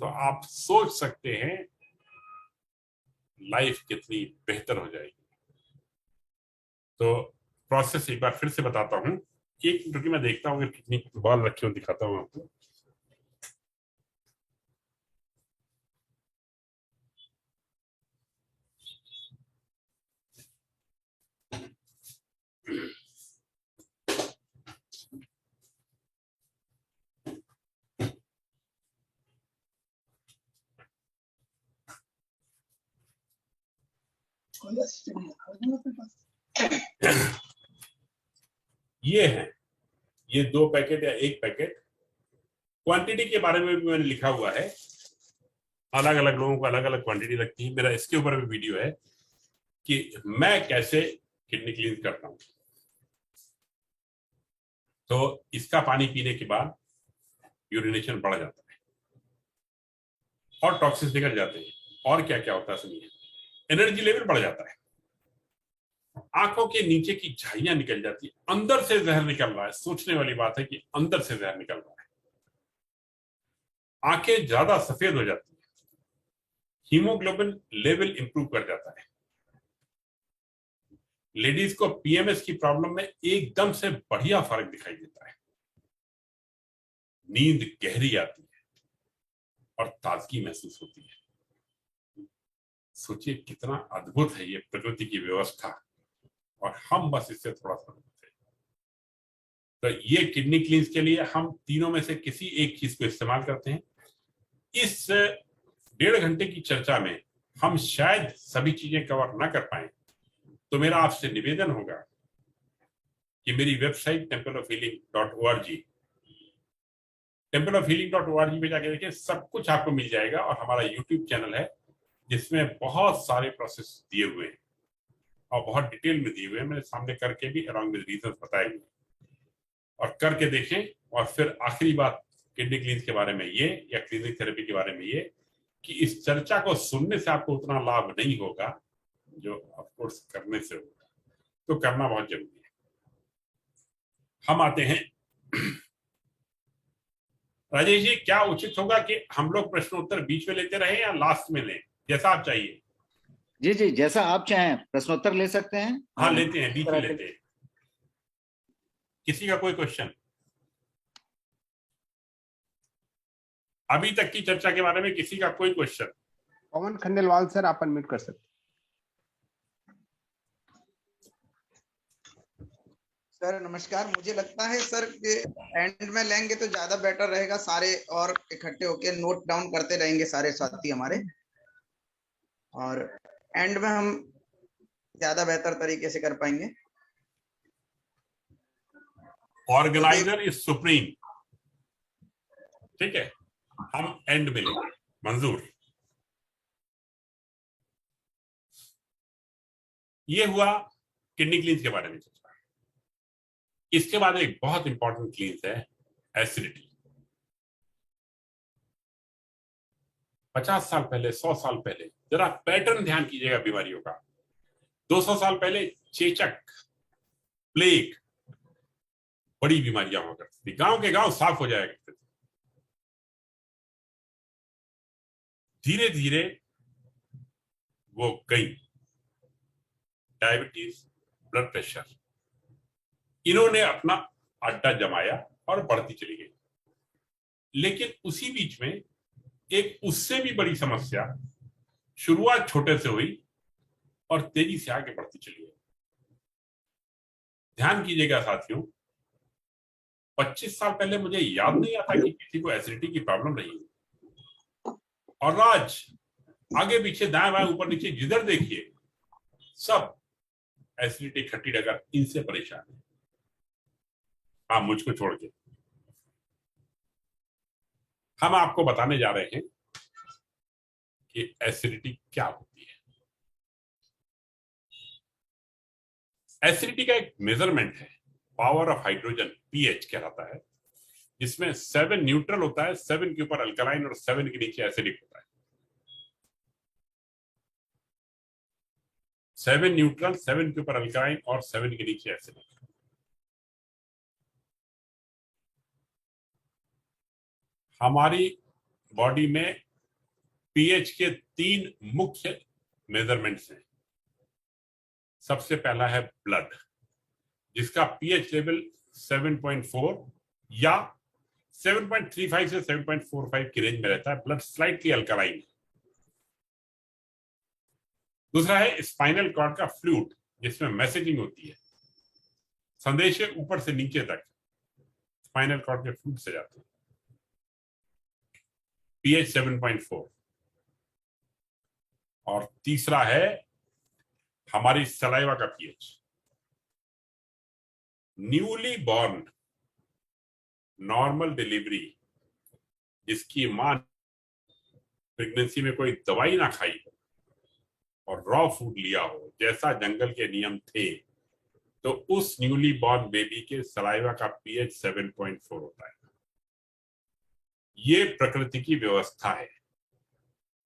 तो आप सोच सकते हैं लाइफ कितनी बेहतर हो जाएगी। तो प्रोसेस एक बार फिर से बताता हूं। एक मिनट मैं देखता हूँ कितनी बाल रखे हो, दिखाता हूं आपको। ये है, ये 2 पैकेट या 1 पैकेट। क्वांटिटी के बारे में भी मैंने लिखा हुआ है। अलग अलग लोगों को अलग अलग क्वांटिटी लगती है। मेरा इसके ऊपर भी वीडियो है कि मैं कैसे किडनी क्लीन करता हूं। तो इसका पानी पीने के बाद यूरिनेशन बढ़ जाता है और टॉक्सिन्स निकल जाते हैं। और क्या क्या होता है सुनिए। एनर्जी लेवल बढ़ जाता है, आंखों के नीचे की झाइयां निकल जाती है, अंदर से जहर निकल रहा है। सोचने वाली बात है कि अंदर से जहर निकल रहा है। आंखें ज्यादा सफेद हो जाती है, हीमोग्लोबिन लेवल इंप्रूव कर जाता है। लेडीज को पीएमएस की प्रॉब्लम में एकदम से बढ़िया फर्क दिखाई देता है। नींद गहरी आती है और ताजगी महसूस होती है। सोचिए कितना अद्भुत है ये प्रकृति की व्यवस्था, और हम बस इससे थोड़ा सा है। तो ये किडनी क्लींस के लिए हम तीनों में से किसी एक चीज को इस्तेमाल करते हैं। इस 1.5 घंटे की चर्चा में हम शायद सभी चीजें कवर ना कर पाए, तो मेरा आपसे निवेदन होगा कि मेरी वेबसाइट templeofhealing.org templeofhealing.org पे जाके देखिए, सब कुछ आपको मिल जाएगा। और हमारा यूट्यूब चैनल है जिसमें बहुत सारे प्रोसेस दिए हुए हैं और बहुत डिटेल में दिए हुए हैं। मैंने सामने करके भी अलॉन्ग विद रीजंस बताए हुए, और करके देखें। और फिर आखिरी बात किडनी क्लींस के बारे में ये, या क्लिनिक थेरेपी के बारे में ये, कि इस चर्चा को सुनने से आपको उतना लाभ नहीं होगा जो ऑफकोर्स करने से होगा। तो करना बहुत जरूरी है। हम आते हैं राजेश जी, क्या उचित होगा कि हम लोग प्रश्नोत्तर बीच में लेते रहे या लास्ट में लें, जैसा आप चाहिए? जी जी, जैसा आप चाहें प्रश्नोत्तर ले सकते हैं। हाँ लेते हैं, बीच में लेते हैं। किसी का कोई क्वेश्चन अभी तक की चर्चा के बारे में? किसी का कोई क्वेश्चन? पवन खंडेलवाल सर, आप अनम्यूट कर सकते। सर नमस्कार। मुझे लगता है सर कि एंड में लेंगे तो ज्यादा बेटर रहेगा, सारे और इकट्ठे होके नोट डाउन करते रहेंगे सारे साथी हमारे, और एंड में हम ज्यादा बेहतर तरीके से कर पाएंगे। ऑर्गेनाइजर इज सुप्रीम, ठीक है? हम एंड में लेंगे, मंजूर। ये हुआ किडनी क्लींस के बारे में चर्चा। इसके बाद एक बहुत इंपॉर्टेंट क्लींस है, एसिडिटी। 50 साल पहले, 100 साल पहले जरा पैटर्न ध्यान कीजिएगा बीमारियों का। 200 साल पहले चेचक, प्लेग बड़ी बीमारियां हुआ करती थी, गांव के गांव साफ हो जाया करते थे। धीरे धीरे वो गई, डायबिटीज, ब्लड प्रेशर, इन्होंने अपना अड्डा जमाया और बढ़ती चली गई। लेकिन उसी बीच में एक उससे भी बड़ी समस्या शुरुआत छोटे से हुई और तेजी से आगे बढ़ती चली गई। ध्यान कीजिएगा साथियों, 25 साल पहले मुझे याद नहीं आता कि किसी को एसिडिटी की प्रॉब्लम रही, और आज आगे पीछे दाएं बाएं ऊपर नीचे जिधर देखिए सब एसिडिटी, खट्टी डगर, इनसे परेशान है। हाँ, मुझको छोड़ के। हम आपको बताने जा रहे हैं कि एसिडिटी क्या होती है। एसिडिटी का एक मेजरमेंट है, पावर ऑफ हाइड्रोजन, पीएच कहलाता है, जिसमें 7 न्यूट्रल होता है, 7 के ऊपर अल्कलाइन और 7 के नीचे एसिडिक होता है। 7 न्यूट्रल, 7 के ऊपर अल्कलाइन और 7 के नीचे एसिडिक। हमारी बॉडी में पीएच के 3 मुख्य मेजरमेंट्स हैं। सबसे पहला है ब्लड, जिसका पीएच लेवल 7.4 या 7.35 से 7.45 की रेंज में रहता है। ब्लड स्लाइटली अल्कलाइन है। दूसरा है स्पाइनल कॉर्ड का फ्लूइड, जिसमें मैसेजिंग होती है, संदेश ऊपर से नीचे तक स्पाइनल कॉर्ड के फ्लूइड से जाते हैं। पीएच 7.4। और तीसरा है हमारी सलाइवा का pH. Newly born, normal delivery, जिसकी मां प्रेगनेंसी में कोई दवाई ना खाई हो और रॉ फूड लिया हो, जैसा जंगल के नियम थे, तो उस न्यूली बॉर्न बेबी के सलाइवा का पीएच 7.4 होता है। ये प्रकृति की व्यवस्था है।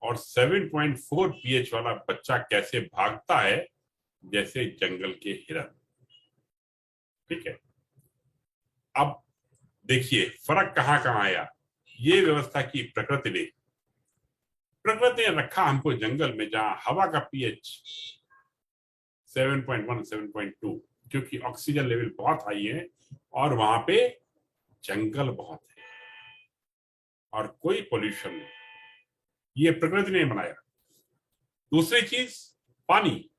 और 7.4 पीएच वाला बच्चा कैसे भागता है, जैसे जंगल के हिरन। ठीक है, अब देखिए फर्क कहां कहां आया। ये व्यवस्था की प्रकृति ने रखा हमको जंगल में, जहां हवा का पीएच 7.1, 7.2, क्योंकि ऑक्सीजन लेवल बहुत हाई है और वहां पे जंगल बहुत है और कोई पोल्यूशन नहीं। ये प्रकृति ने बनाया। दूसरी चीज, पानी।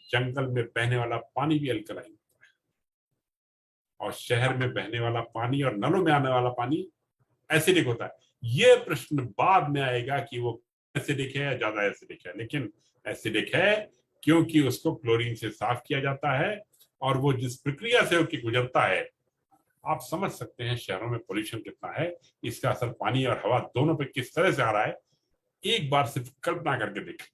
जंगल में बहने वाला पानी भी अल्कलाइन होता है और शहर में बहने वाला पानी और नलों में आने वाला पानी एसिडिक होता है। ये प्रश्न बाद में आएगा कि वो एसिडिक है या ज्यादा एसिडिक है, लेकिन एसिडिक है क्योंकि उसको क्लोरीन से साफ किया जाता है और वो जिस प्रक्रिया से होकर गुजरता है, आप समझ सकते हैं शहरों में पोल्यूशन कितना है, इसका असर पानी और हवा दोनों पे किस तरह से आ रहा है। एक बार सिर्फ कल्पना करके देखें।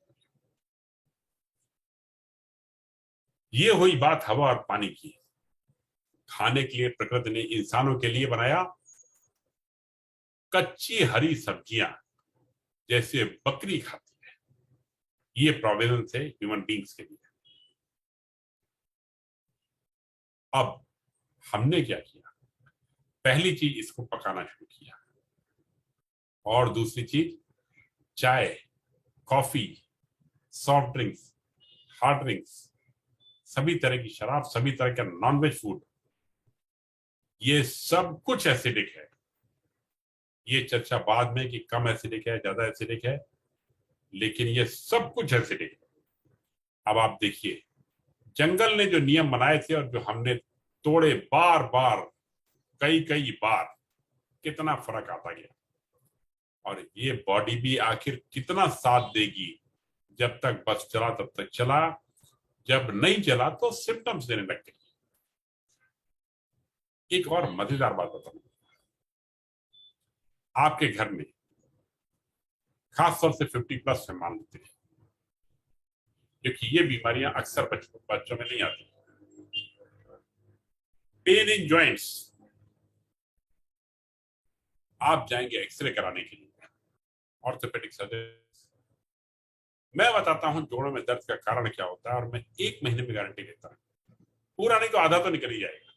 ये हुई बात हवा और पानी की। खाने के लिए प्रकृति ने इंसानों के लिए बनाया कच्ची हरी सब्जियां, जैसे बकरी खाती है। ये प्रोविजंस है ह्यूमन बींग्स के लिए। अब हमने क्या किया? पहली चीज, इसको पकाना शुरू किया, और दूसरी चीज चाय, coffee, soft drinks, hard drinks, सभी तरह की शराब, सभी तरह का नॉनवेज फूड, ये सब कुछ एसिडिक है। ये चर्चा बाद में कि कम एसिडिक है, ज्यादा एसिडिक है, लेकिन ये सब कुछ एसिडिक है। अब आप देखिए, जंगल ने जो नियम बनाए थे और जो हमने तोड़े बार बार, कई बार, कितना फर्क आता गया। और ये बॉडी भी आखिर कितना साथ देगी। जब तक बस चला तब तक चला, जब नहीं चला तो सिम्टम्स देने लग गई। एक और मजेदार बात बताऊं, आपके घर में खासतौर से 50+ में मान लेते हैं, क्योंकि ये बीमारियां अक्सर बच्चों में नहीं आती। पेन इन जॉइंट्स, आप जाएंगे एक्सरे कराने के लिए, ऑर्थोपेडिक सर्जन, मैं बताता हूं जोड़ों में दर्द का कारण क्या होता है, और मैं 1 महीने में गारंटी देता हूं पूरा नहीं तो आधा तो निकल ही जाएगा।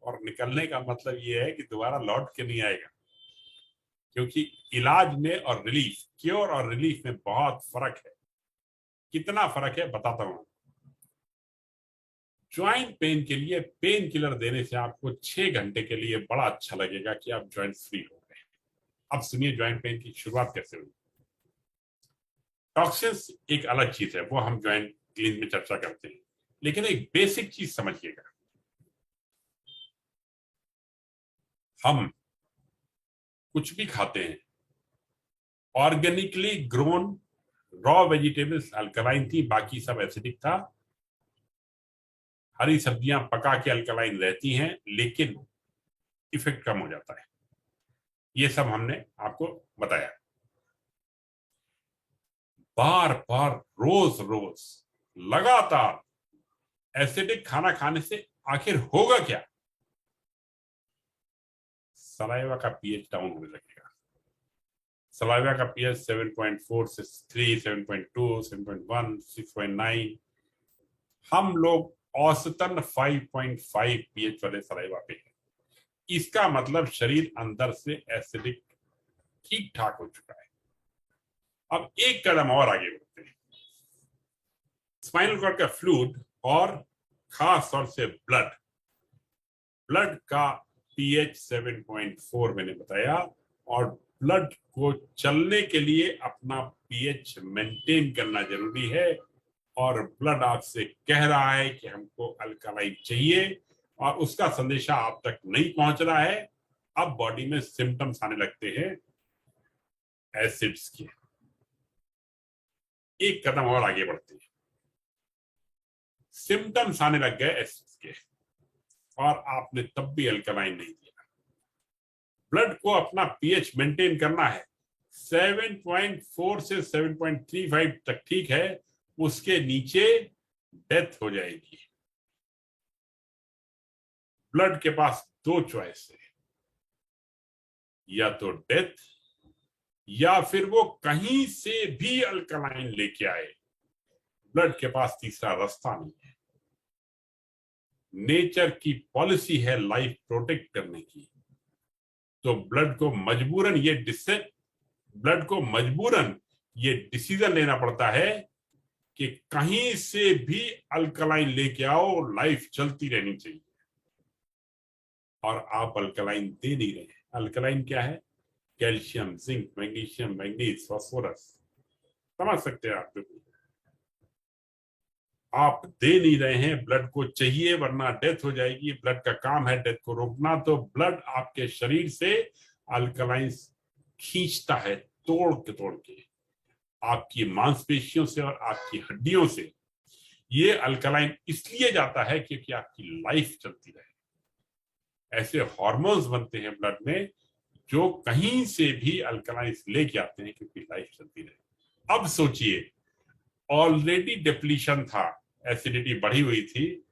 और निकलने का मतलब ये है कि दोबारा लौट के नहीं आएगा, क्योंकि इलाज में और रिलीफ, क्योर और रिलीफ में बहुत फर्क है। कितना फर्क है बताता हूं। ज्वाइंट पेन के लिए पेन किलर देने से आपको 6 घंटे के लिए बड़ा अच्छा लगेगा कि आप ज्वाइंट फ्री हो गए। अब सुनिए ज्वाइंट पेन की शुरुआत कैसे हुई। टॉक्सिन्स एक अलग चीज है, वो हम ज्वाइंट क्लीन में चर्चा करते हैं, लेकिन एक बेसिक चीज समझिएगा। हम कुछ भी खाते हैं, organically grown raw vegetables alkaline थी, बाकी सब एसिडिक था। हरी सब्जियां पका के अल्कलाइन रहती हैं, लेकिन इफेक्ट कम हो जाता है। ये सब हमने आपको बताया। बार बार रोज रोज लगातार एसिडिक खाना खाने से आखिर होगा क्या? सलाइवा का पीएच डाउन होने लगेगा। सलाइवा का पीएच 7.4 से 3, 7.2, 7.1, 6.9। हम लोग औसतन 5.5 पीएच वाले सलाइवा पे हैं। इसका मतलब शरीर अंदर से एसिडिक ठीक ठाक हो चुका है। अब एक कदम और आगे बढ़ते हैं। स्पाइनल कॉर्ड का फ्लूइड और खास तौर से ब्लड का पीएच 7.4 मैंने बताया, और ब्लड को चलने के लिए अपना पीएच मेंटेन करना जरूरी है। और ब्लड आपसे कह रहा है कि हमको अल्कलाइन चाहिए, और उसका संदेशा आप तक नहीं पहुंच रहा है। अब बॉडी में सिम्टम्स आने लगते हैं एसिड्स के। एक कदम और आगे बढ़ते हैं। सिम्टम्स आने लग गए एसिड्स के, और आपने तब भी अल्कलाइन नहीं दिया। ब्लड को अपना पीएच मेंटेन करना है। 7.4 से 7.35 तक ठीक है, उसके नीचे डेथ हो जाएगी। ब्लड के पास 2 चॉइस है, या तो डेथ, या फिर वो कहीं से भी अल्कलाइन लेके आए। ब्लड के पास तीसरा रास्ता नहीं है। नेचर की पॉलिसी है लाइफ प्रोटेक्ट करने की, तो ब्लड को मजबूरन ये डिसीजन लेना पड़ता है कि कहीं से भी अल्कलाइन लेके आओ, लाइफ चलती रहनी चाहिए। और आप अल्कलाइन दे नहीं रहे। अल्कलाइन क्या है? Calcium, zinc, magnesium, manganese, phosphorus. समझ सकते हैं आप? आप दे नहीं रहे हैं। ब्लड को चाहिए, वरना डेथ हो जाएगी। ब्लड का काम है डेथ को रोकना। तो ब्लड आपके शरीर से अल्कलाइन खींचता है, तोड़ के आपकी मांसपेशियों से और आपकी हड्डियों से। ये अल्कलाइन इसलिए जाता है क्योंकि आपकी लाइफ चलती रहे। ऐसे हार्मोन्स बनते हैं ब्लड में जो कहीं से भी अल्कलाइन लेके आते हैं, क्योंकि लाइफ चलती रहे। अब सोचिए, ऑलरेडी डिप्लीशन था, एसिडिटी बढ़ी हुई थी,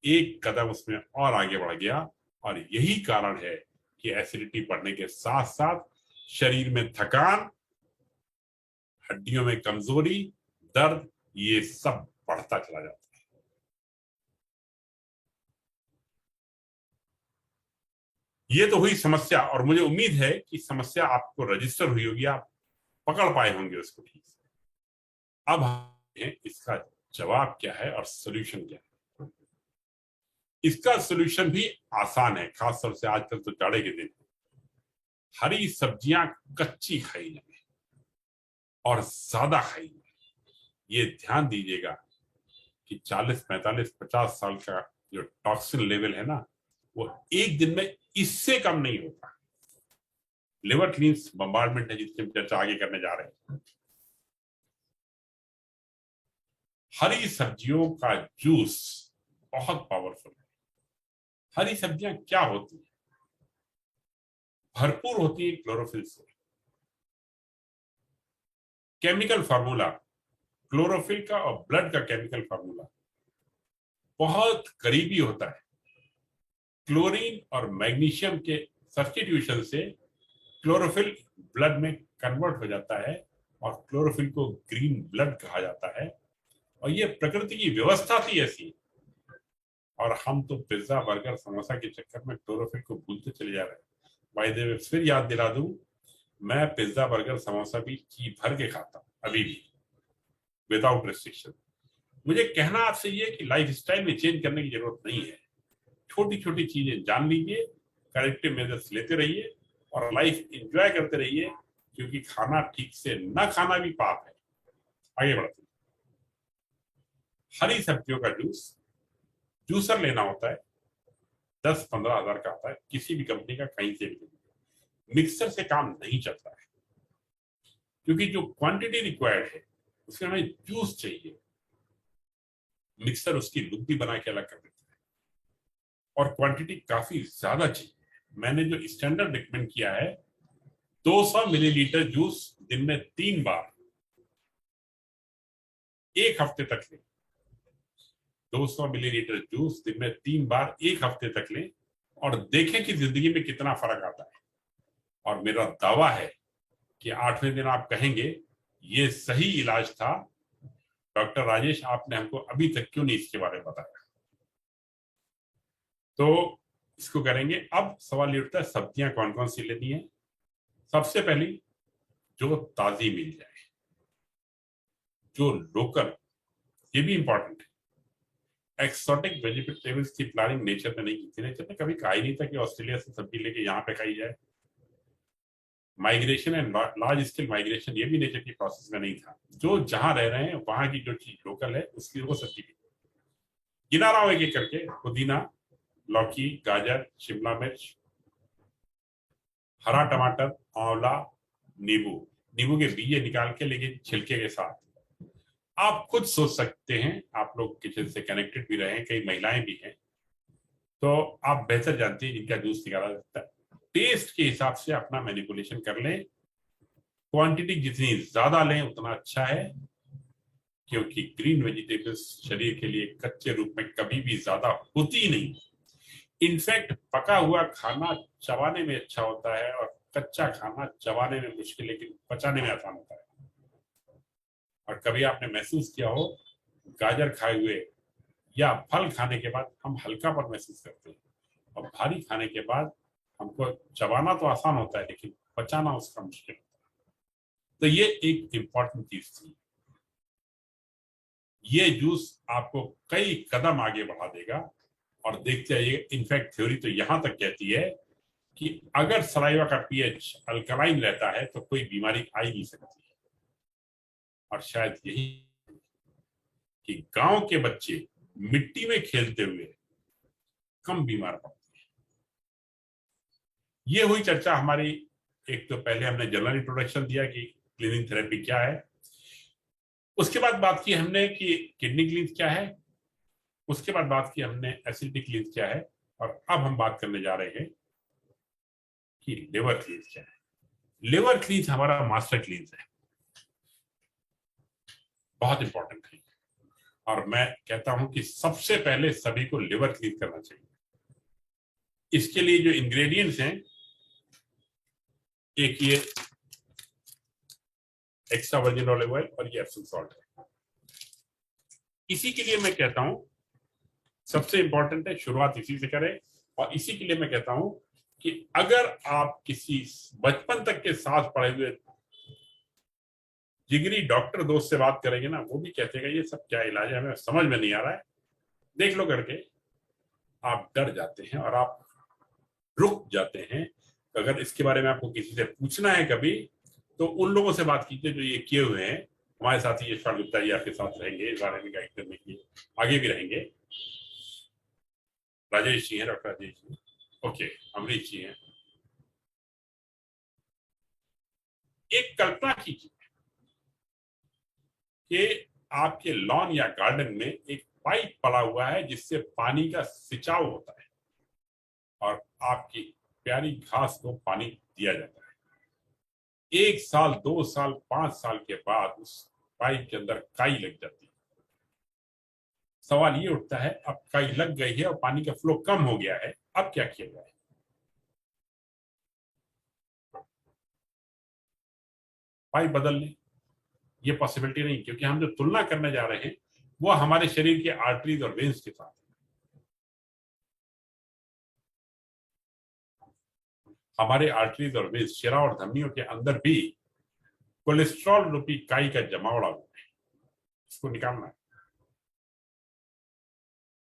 एक कदम उसमें और आगे बढ़ गया। और यही कारण है कि एसिडिटी बढ़ने के साथ साथ शरीर में थकान, हड्डियों में कमजोरी, दर्द, ये सब बढ़ता चला जाता है। ये तो हुई समस्या, और मुझे उम्मीद है कि समस्या आपको रजिस्टर हुई होगी, आप पकड़ पाए होंगे उसको ठीक से। अब इसका जवाब क्या है और सोल्यूशन क्या है? इसका सोल्यूशन भी आसान है, खासतौर से आजकल तो जाड़े के दिन। हरी सब्जियां कच्ची खाई जाए और ज्यादा खाई जाए। ये ध्यान दीजिएगा कि 40, 45, 50 साल का जो टॉक्सिन लेवल है ना, वो एक दिन में इससे कम नहीं होता। लिवर क्लींस बम्बार्डमेंट है, जिसकी हम चर्चा आगे करने जा रहे हैं। हरी सब्जियों का जूस बहुत पावरफुल है। हरी सब्जियां क्या होती है? भरपूर होती है क्लोरोफिल से। केमिकल फार्मूला क्लोरोफिल का और ब्लड का केमिकल फार्मूला बहुत करीबी होता है। क्लोरीन और मैग्नीशियम के सब्स्टिट्यूशन से क्लोरोफिल ब्लड में कन्वर्ट हो जाता है और क्लोरोफिल को ग्रीन ब्लड कहा जाता है, और ये प्रकृति की व्यवस्था थी ऐसी। और हम तो पिज्जा बर्गर समोसा के चक्कर में क्लोरोफिल को भूलते चले जा रहे हैं। भाई देव फिर याद दिला दूं, मैं पिज्जा बर्गर समोसा भी जी भर के खाता हूं अभी भी, विदाउट रिस्ट्रिक्शन। मुझे कहना आपसे ये कि लाइफ स्टाइल में चेंज करने की जरूरत नहीं है। छोटी छोटी चीजें जान लीजिए, करेक्टिव मेजर्स लेते रहिए और लाइफ एंजॉय करते रहिए, क्योंकि खाना ठीक से न खाना भी पाप है। आगे बढ़ते हैं। हरी सब्जियों का जूसर लेना होता है, 10-15 हजार का आता है, किसी भी कंपनी का, कहीं से भी। मिक्सर से काम नहीं चलता है, क्योंकि जो क्वांटिटी रिक्वायर्ड है उसमें हमें जूस चाहिए। मिक्सर उसकी लुक भी बना के अलग कर देता है, और क्वांटिटी काफी ज्यादा चाहिए। मैंने जो स्टैंडर्ड रिकमेंड किया है, 200 मिलीलीटर जूस दिन में 3 बार, 1 हफ्ते तक लें। 200 मिलीलीटर जूस दिन में 3 बार 1 हफ्ते तक लें, और देखें कि जिंदगी में कितना फर्क आता है। और मेरा दावा है कि 8वें दिन आप कहेंगे ये सही इलाज था, डॉक्टर राजेश आपने हमको अभी तक क्यों नहीं इसके बारे में बताया। तो इसको करेंगे। अब सवाल ये उठता है, सब्जियां कौन कौन सी लेनी है। सबसे पहली, जो ताजी मिल जाए, जो लोकल, ये भी इंपॉर्टेंट है। एक्सोटिक वेजिटेबल्स की प्लानिंग नेचर ने नहीं की थी। नेचर ने कभी कहा ही नहीं था कि ऑस्ट्रेलिया से सब्जी लेके यहाँ पे खाई जाए। Migration and large scale migration, ये भी नेचर की प्रोसेस में नहीं था। जो जहां रह रहे हैं वहां की जो चीज लोकल है उसकी वो सब्जी गिना रहा हूं एक एक करके। पुदीना, लौकी, गाजर, शिमला मिर्च, हरा टमाटर, आंवला, नींबू। नींबू के बीज निकाल के, लेकिन छिलके के साथ। आप खुद सोच सकते हैं, आप लोग किचन से कनेक्टेड भी रहे, कई महिलाएं भी हैं, तो आप बेहतर जानते हैं जिनका जूस निकाला जाता है। टेस्ट के हिसाब से अपना मैनिपुलेशन कर लें। क्वांटिटी जितनी ज्यादा लें उतना अच्छा है, क्योंकि ग्रीन वेजिटेबल्स शरीर के लिए कच्चे रूप में कभी भी ज्यादा होती ही नहीं। इनफैक्ट पका हुआ खाना चबाने में अच्छा होता है, और कच्चा खाना चबाने में मुश्किल लेकिन पचाने में आसान होता है। और कभी आपने महसूस किया हो, गाजर खाए हुए या फल खाने के बाद हम हल्कापन महसूस करते हैं, और भारी खाने के बाद हमको चबाना तो आसान होता है लेकिन पचाना उसका मुश्किल होता है। तो ये एक इंपॉर्टेंट चीज थी। ये जूस आपको कई कदम आगे बढ़ा देगा। और देखते आइए, इनफैक्ट थ्योरी तो यहां तक कहती है कि अगर सलाइवा का पीएच अल्कलाइन रहता है तो कोई बीमारी आ ही नहीं सकती। और शायद यही कि गांव के बच्चे मिट्टी में खेलते हुए कम बीमार पड़ते हैं। ये हुई चर्चा हमारी। एक तो पहले हमने जनरल इंट्रोडक्शन दिया कि क्लीनिंग थेरेपी क्या है, उसके बाद बात की हमने कि किडनी क्लींस क्या है, उसके बाद बात की हमने एसिडिटी क्लींस क्या है, और अब हम बात करने जा रहे हैं कि लिवर क्लींस क्या है। लिवर क्लींस हमारा मास्टर क्लींस है, बहुत इंपॉर्टेंट है। और मैं कहता हूं कि सबसे पहले सभी को लिवर क्लीन करना चाहिए। इसके लिए जो इंग्रेडिएंट्स हैं, एक ये एक्स्ट्रा वर्जिन ऑलिव ऑयल और ये एप्सम सॉल्ट है। इसी के लिए मैं कहता हूं सबसे इंपॉर्टेंट है शुरुआत इसी से करें। और इसी के लिए मैं कहता हूं कि अगर आप किसी बचपन तक के साथ पढ़े हुए जिगरी डॉक्टर दोस्त से बात करेंगे ना, वो भी कहते हैं ये सब क्या इलाज है, हमें समझ में नहीं आ रहा है, देख लो करके, आप डर जाते हैं और आप रुक जाते हैं। तो अगर इसके बारे में आपको किसी से पूछना है कभी, तो उन लोगों से बात कीजिए जो ये किए हुए हैं। हमारे साथी यशपाल गुप्ता जी आपके साथ रहेंगे, इस बारे में गाइड करने के लिए आगे भी रहेंगे। राजेश जी हैं, डॉक्टर राजेश जी, ओके, अमरीश जी हैं। एक कल्पना कीजिए कि आपके लॉन या गार्डन में एक पाइप पड़ा हुआ है जिससे पानी का सिंचाव होता है, और आपकी प्यारी घास को पानी दिया जाता है। 1 साल, 2 साल, 5 साल के बाद उस पाइप के अंदर काई लग जाती है। सवाल ये उठता है, अब काई लग गई है और पानी का फ्लो कम हो गया है, अब क्या किया जाए? पाइप बदल लें। ये पॉसिबिलिटी नहीं, क्योंकि हम जो तुलना करने जा रहे हैं वो हमारे शरीर के आर्टरीज और वेन्स के साथ। हमारे आर्टरीज और वेन्स, शिरा और धमनियों के अंदर भी कोलेस्ट्रॉल रूपी काई का जमावड़ा है, इसको निकालना है।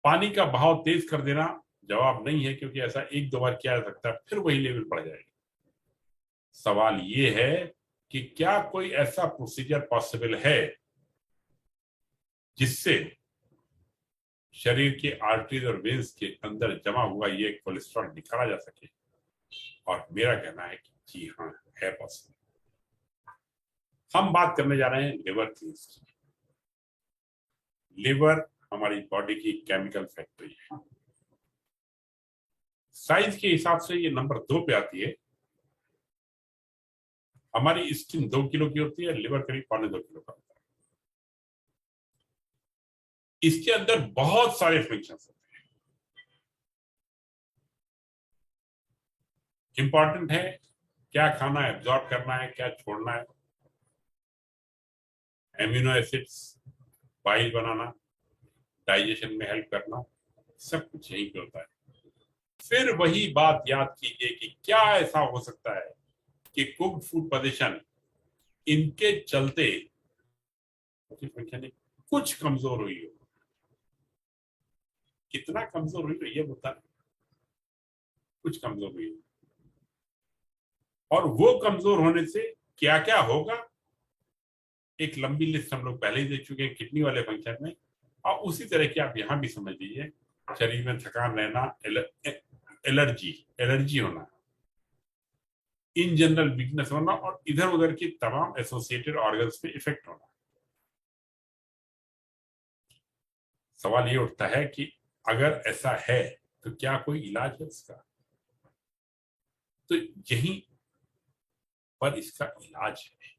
पानी का बहाव तेज कर देना जवाब नहीं है, क्योंकि ऐसा एक दो बार किया जा सकता है, फिर वही लेवल बढ़ जाएगा। सवाल ये है कि क्या कोई ऐसा प्रोसीजर पॉसिबल है जिससे शरीर के आर्टरीज और वेन्स के अंदर जमा हुआ ये कोलेस्ट्रॉल निकाला जा सके? और मेरा कहना है कि जी हाँ, है पॉसिबल। हम बात करने जा रहे हैं लिवर क्लींस की। लिवर हमारी बॉडी की केमिकल फैक्ट्री है। साइज के हिसाब से ये नंबर 2 पे आती है। हमारी स्किन 2 किलो की होती है, लिवर करीब 2.25 किलो का होता है। इसके अंदर बहुत सारे फंक्शंस होते हैं। इंपॉर्टेंट है क्या खाना है, एब्जॉर्ब करना है, क्या छोड़ना है, एमिनो एसिड्स, बाइल बनाना, डाइजेशन में हेल्प करना, सब कुछ यहीं पे होता है। फिर वही बात याद कीजिए कि क्या ऐसा हो सकता है कि कुक्ड फूड पोजीशन इनके चलते कुछ कमजोर हुई हो। कितना कमजोर हुई हो ये बता, कुछ कमजोर हुई हो। और वो कमजोर होने से क्या क्या होगा, एक लंबी लिस्ट हम लोग पहले ही देख चुके हैं किडनी वाले फंक्शन में। और उसी तरह की आप यहां भी समझ लीजिए, शरीर में थकान रहना, एलर्जी होना, इन जनरल वीकनेस होना, और इधर उधर की तमाम एसोसिएटेड ऑर्गन्स पे इफेक्ट होना। सवाल ये उठता है कि अगर ऐसा है तो क्या कोई इलाज है इसका? तो यहीं पर इसका इलाज है।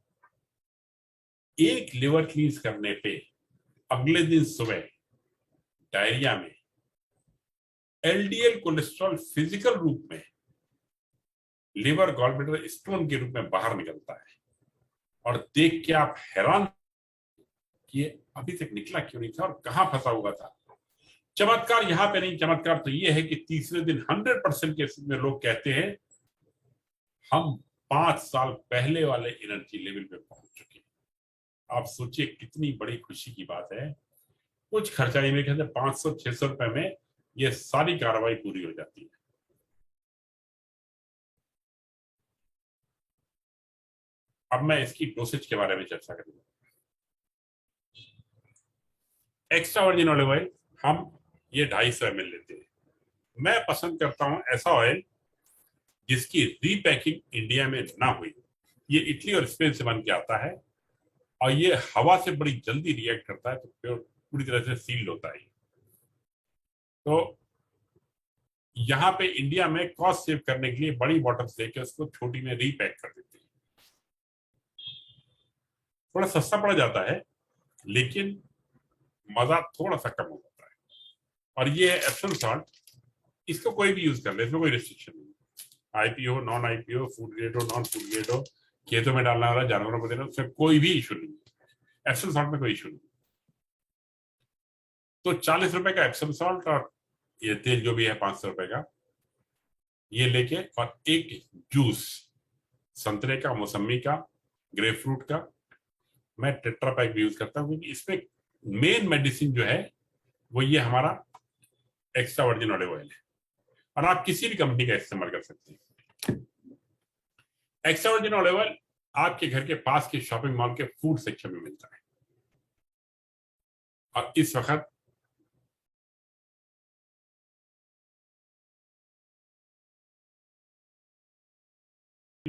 एक लिवर क्लींस करने पे अगले दिन सुबह डायरिया में एलडीएल कोलेस्ट्रॉल फिजिकल रूप में लिवर गॉलब्लैडर स्टोन के रूप में बाहर निकलता है। और देख के आप हैरान कि ये अभी तक निकला क्यों नहीं था और कहां फंसा हुआ था। चमत्कार यहां पे नहीं, चमत्कार तो ये है कि तीसरे दिन 100% केसेस में लोग कहते हैं हम 5 साल पहले वाले एनर्जी लेवल पे पहुंच चुके हैं। आप सोचिए कितनी बड़ी खुशी की बात है। कुछ खर्चा ही में कहते 500-600 रुपए में ये सारी कार्रवाई पूरी हो जाती है। अब मैं इसकी डोसेज के बारे में चर्चा करूंगा। एक्स्ट्रा वर्जिन ऑलिव ऑयल हम ये 250 ml लेते हैं। मैं पसंद करता हूं ऐसा ऑयल जिसकी रीपैकिंग इंडिया में ना हुई। ये इटली और स्पेन से बन के आता है और ये हवा से बड़ी जल्दी रिएक्ट करता है, तो पूरी तरह से सील्ड होता है। तो यहाँ पे इंडिया में कॉस्ट सेव करने के लिए बड़ी बॉटल्स लेके उसको छोटी में रीपैक कर देते हैं। थोड़ा सस्ता पड़ जाता है लेकिन मजा थोड़ा सा कम हो जाता है। और ये है एप्सम सॉल्ट, इसको कोई भी यूज कर ले, इसमें कोई रिस्ट्रिक्शन नहीं। IPO, non IPO, food grade हो, नॉन फूड ग्रेड हो, खेतों में डालना हो रहा है, जानवरों को देना, उसमें कोई भी इशू नहीं। एप्सम सॉल्ट में कोई इशू नहीं। तो 40 रुपए का एप्सम सॉल्ट और ये तेल जो भी है 500 रुपए का, ये लेके और एक जूस संतरे का, मौसमी का, ग्रेप फ्रूट का, मैं टेट्रा पैक भी यूज करता हूँ, क्योंकि इसमें मेन मेडिसिन जो है वो ये हमारा एक्स्ट्रा वर्जिन ऑलिव ऑयल है। और आप किसी भी कंपनी का इस्तेमाल कर सकते हैं। एक्स्ट्रा वर्जिन ऑलिव ऑयल आपके घर के पास के शॉपिंग मॉल के फूड सेक्शन में मिलता है। और इस वक्त